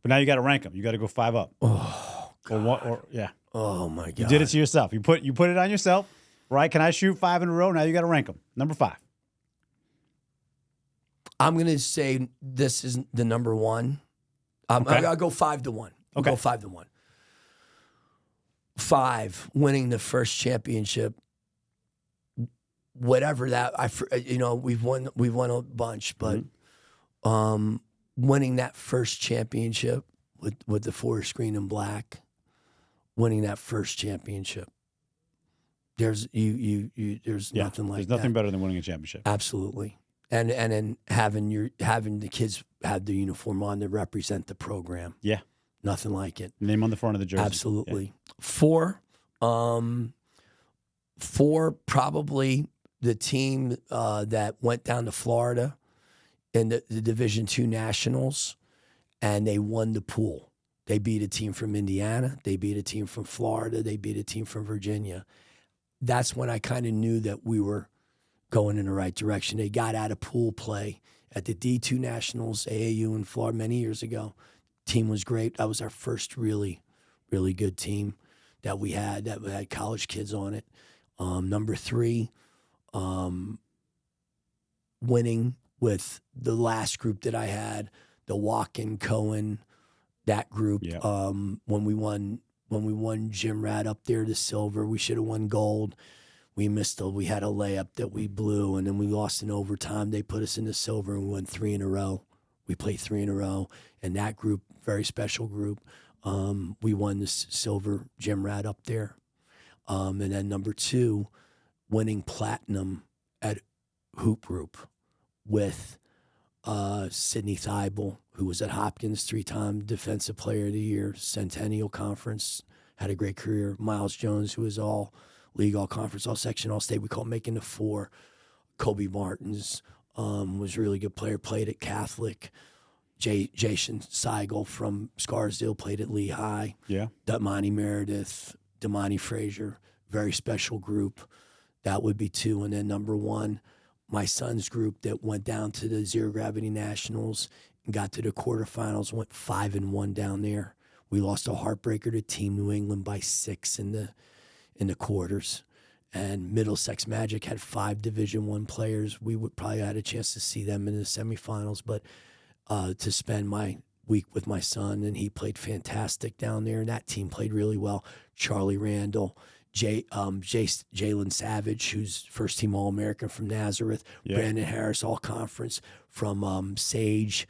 But now you got to rank them. You got to go 5 up. Oh, Or what? Or yeah. oh my God. You did it to yourself. You put it on yourself, right? Can I shoot 5 in a row? Now you got to rank them. Number 5. I'm going to say this is the number 1. Okay. I'll go 5-1. Okay. Go 5-1. 5, winning the first championship. Whatever that, we've won a bunch, but winning that first championship with the forest green and black, winning that first championship. There's there's nothing like that. There's nothing better than winning a championship. Absolutely. And then having the kids have the uniform on to represent the program. Yeah. Nothing like it. Name on the front of the jersey. Absolutely. Yeah. 4 probably the team that went down to Florida in the Division II Nationals, and they won the pool. They beat a team from Indiana. They beat a team from Florida. They beat a team from Virginia. That's when I kind of knew that we were going in the right direction. They got out of pool play at the D2 Nationals, AAU in Florida many years ago. Team was great. That was our first really, really good team that we had college kids on it. Number 3, winning with the last group that I had, the Walken, Cohen, that group. Yeah. When we won Jim Rad up there to silver, we should have won gold. We had a layup that we blew, and then we lost in overtime. They put us in the silver, and we won 3 in a row. We played 3 in a row, and that group, very special group, we won the silver Jim Rad up there. And then number 2, winning platinum at Hoop Group with Sidney Thibault, who was at Hopkins, 3-time Defensive Player of the Year, Centennial Conference, had a great career. Miles Jones, who was all league, all conference, all section, all state. We call it making the 4. Kobe Martins was a really good player, played at Catholic. Jason Seigel from Scarsdale played at Lehigh. Yeah. Damani Meredith, Damani Frazier, very special group. That would be 2. And then number 1, my son's group that went down to the Zero Gravity Nationals and got to the quarterfinals, went 5-1 down there. We lost a heartbreaker to Team New England by 6 in the quarters. And Middlesex Magic had 5 Division I players. We would probably had a chance to see them in the semifinals, but to spend my week with my son, and he played fantastic down there, and that team played really well. Charlie Randall, Jalen Savage, who's first-team All-American from Nazareth, Brandon Harris, All-Conference from Sage,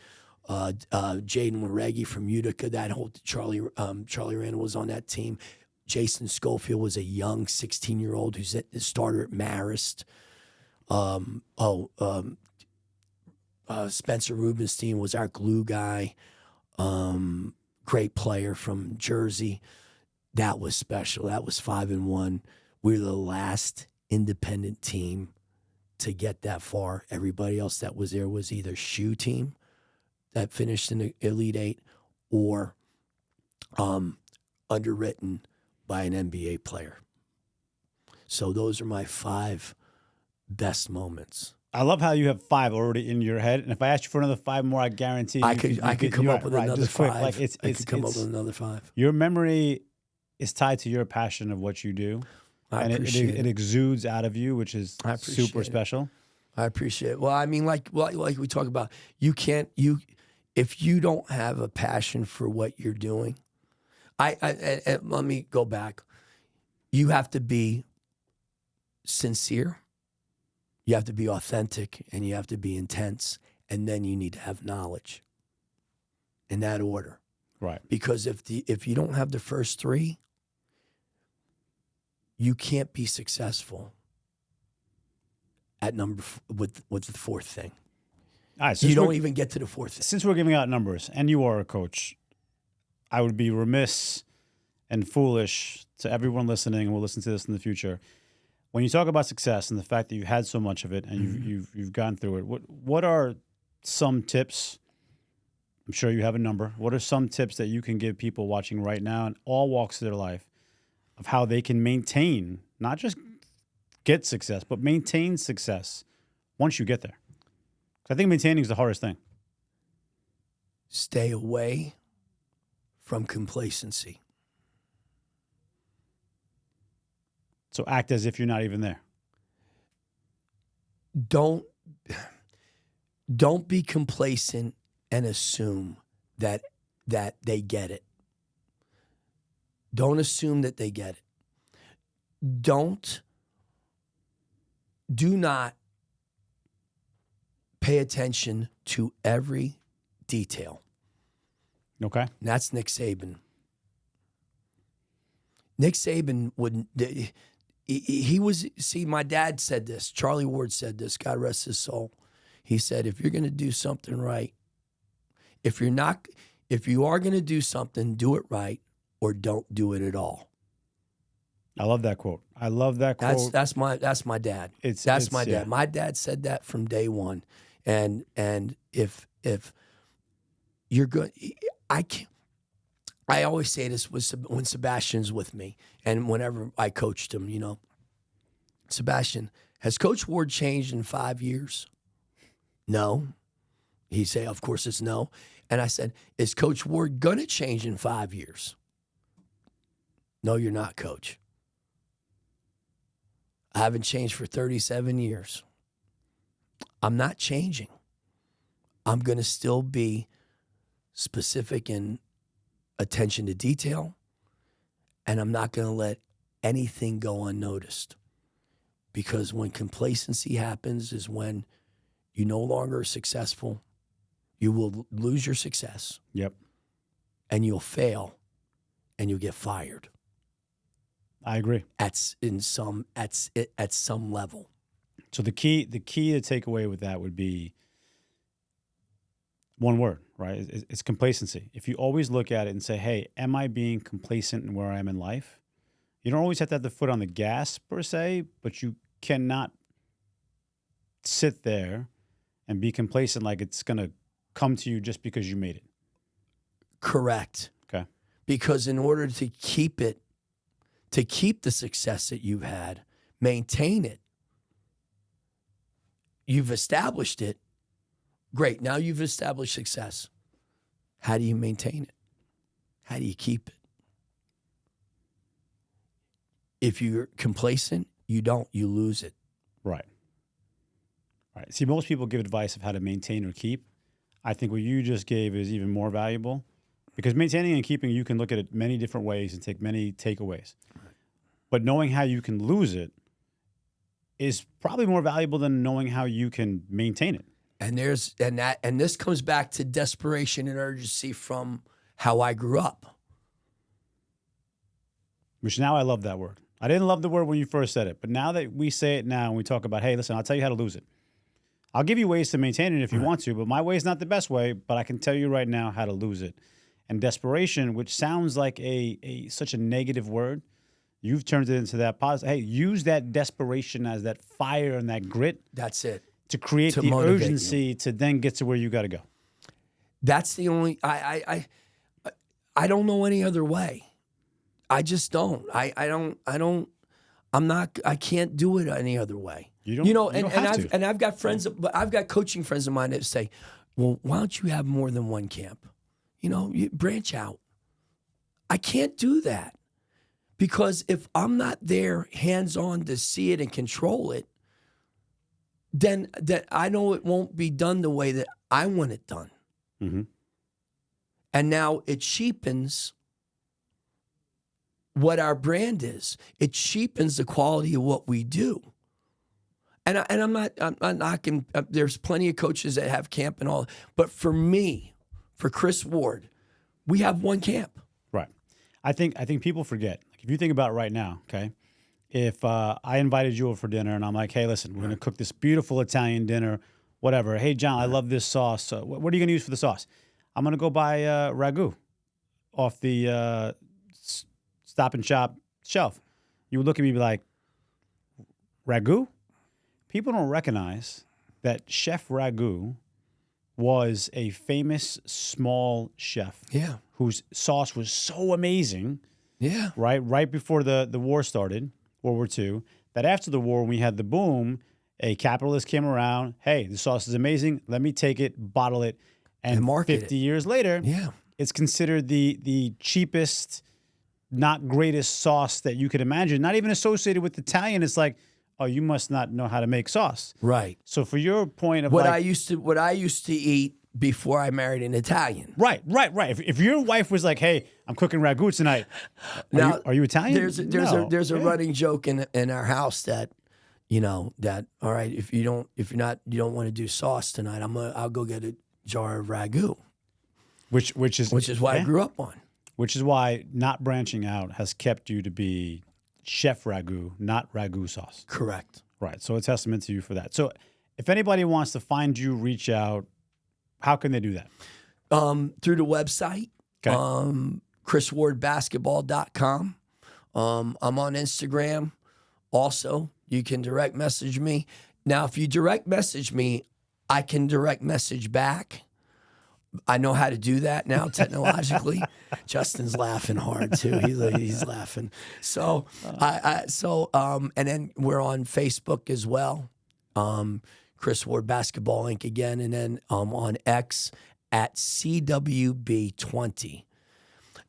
Jaden Waregi from Utica. That whole Charlie Randall was on that team. Jason Schofield was a young 16-year-old who's a starter at Marist. Spencer Rubenstein was our glue guy. Great player from Jersey. That was special. That was 5-1. We were the last independent team to get that far. Everybody else that was there was either shoe team that finished in the Elite Eight or underwritten by an NBA player. So those are my 5 best moments. I love how you have 5 already in your head, and if I asked you for another 5 more, I guarantee I could come up with another just quick. 5. Like I could come up with another 5. Your memory is tied to your passion of what you do, and it exudes out of you, which is super special. I appreciate it. Well, I mean, like we talk about, if you don't have a passion for what you're doing, let me go back. You have to be sincere. You have to be authentic, and you have to be intense, and then you need to have knowledge. In that order, right? Because if you don't have the first 3, you can't be successful at with the 4th thing. All right, you don't even get to the 4th thing. Since we're giving out numbers, and you are a coach, I would be remiss and foolish to everyone listening, and will listen to this in the future. When you talk about success and the fact that you've had so much of it and you've gone through it, what are some tips? I'm sure you have a number. What are some tips that you can give people watching right now in all walks of their life of how they can maintain, not just get success, but maintain success once you get there? 'Cause I think maintaining is the hardest thing. Stay away from complacency. So act as if you're not even there. Don't be complacent and assume that they get it. Don't assume that they get it. Do not pay attention to every detail. Okay. And that's Nick Saban. Nick Saban wouldn't. My dad said this. Charlie Ward said this. God rest his soul. He said, if you're going to do something right, if you are going to do something, do it right or don't do it at all. I love that quote. That's my dad. That's my dad. Yeah. My dad said that from day one. And if you're good, I always say this when Sebastian's with me and whenever I coached him, Sebastian, has Coach Ward changed in 5 years? No. He'd say, of course it's no. And I said, is Coach Ward going to change in 5 years? No, you're not, Coach. I haven't changed for 37 years. I'm not changing. I'm going to still be specific in attention to detail, and I'm not going to let anything go unnoticed. Because when complacency happens is when you no longer are successful. You will lose your success. Yep. And you'll fail, and you'll get fired. I agree. At some level. So the key to take away with that would be one word, right? It's complacency. If you always look at it and say, hey, am I being complacent in where I am in life? You don't always have to have the foot on the gas per se, but you cannot sit there and be complacent like it's going to come to you just because you made it. Correct. Okay. Because in order to keep the success that you've had, maintain it, you've established it. Great. Now you've established success. How do you maintain it? How do you keep it? If you're complacent, you lose it. Right. Right. See, most people give advice of how to maintain or keep. I think what you just gave is even more valuable because maintaining and keeping, you can look at it many different ways and take many takeaways. Right. But knowing how you can lose it is probably more valuable than knowing how you can maintain it. And this comes back to desperation and urgency from how I grew up. Which now I love that word. I didn't love the word when you first said it, but now that we say it now and we talk about, hey, listen, I'll tell you how to lose it. I'll give you ways to maintain it if you want to, but my way is not the best way, but I can tell you right now how to lose it. And desperation, which sounds like such a negative word, you've turned it into that positive. Hey, use that desperation as that fire and that grit. That's it. To create the urgency to then get to where you got to go. That's the only, I don't know any other way. I just don't. I can't do it any other way. I've got friends, I've got coaching friends of mine that say, well, why don't you have more than one camp? You branch out. I can't do that because if I'm not there hands-on to see it and control it, then I know it won't be done the way that I want it done. Mm-hmm. And now it cheapens what our brand is. It cheapens the quality of what we do. And I'm not knocking. There's plenty of coaches that have camp and all. But for me, for Chris Ward, we have one camp. Right. I think people forget. Like if you think about it right now, okay, if I invited you over for dinner and I'm like, hey, listen, we're going to cook this beautiful Italian dinner, whatever. Hey, John, I love this sauce. What are you going to use for the sauce? I'm going to go buy ragu off the Stop and Shop shelf. You would look at me and be like, ragu? People don't recognize that Chef Ragu was a famous small chef. Yeah. Whose sauce was so amazing. Yeah. Right before the war started, World War II, that after the war, when we had the boom, a capitalist came around, hey, the sauce is amazing, let me take it, bottle it, and market 50 years later, it's considered the cheapest, not greatest sauce that you could imagine, not even associated with Italian. It's like, oh, you must not know how to make sauce. Right. So for your point of what I used to eat before I married an Italian. Right. If your wife was like, "Hey, I'm cooking ragu tonight," are you Italian? There's a running joke in our house that, that all right, if you don't want to do sauce tonight, I'll go get a jar of ragu. Which is what I grew up on. Which is why not branching out has kept you to be Chef Ragu, not ragu sauce. Correct. Right. So a testament to you for that. So if anybody wants to find you, reach out, how can they do that? Through the website, chriswardbasketball.com. I'm on Instagram. Also, you can direct message me. Now, if you direct message me, I can direct message back. I know how to do that now technologically. Justin's laughing hard too. He's laughing. So and then we're on Facebook as well. Chris Ward Basketball Inc. again, and then on X at CWB20.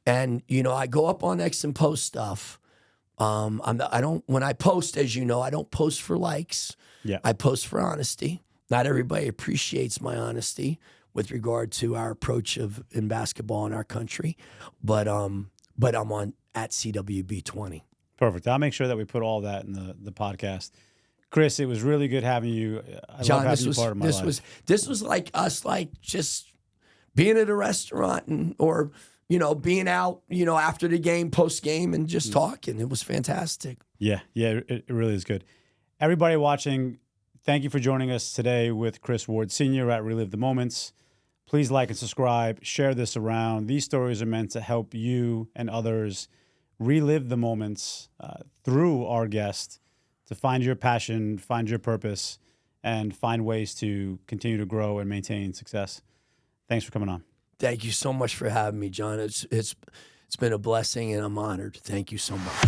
And I go up on X and post stuff. When I post, as you know, I don't post for likes. Yeah. I post for honesty. Not everybody appreciates my honesty with regard to our approach in basketball in our country, but I'm on at CWB20. Perfect. I'll make sure that we put all that in the podcast. Chris, it was really good having you. John, love having you part of my life. This was like us, like just being at a restaurant or being out, after the game, post game, and just talking. It was fantastic. Yeah, it really is good. Everybody watching, thank you for joining us today with Chris Ward Sr. at Relive the Moments. Please like and subscribe, share this around. These stories are meant to help you and others relive the moments through our guest to find your passion, find your purpose, and find ways to continue to grow and maintain success. Thanks for coming on. Thank you so much for having me, John. It's been a blessing, and I'm honored. Thank you so much.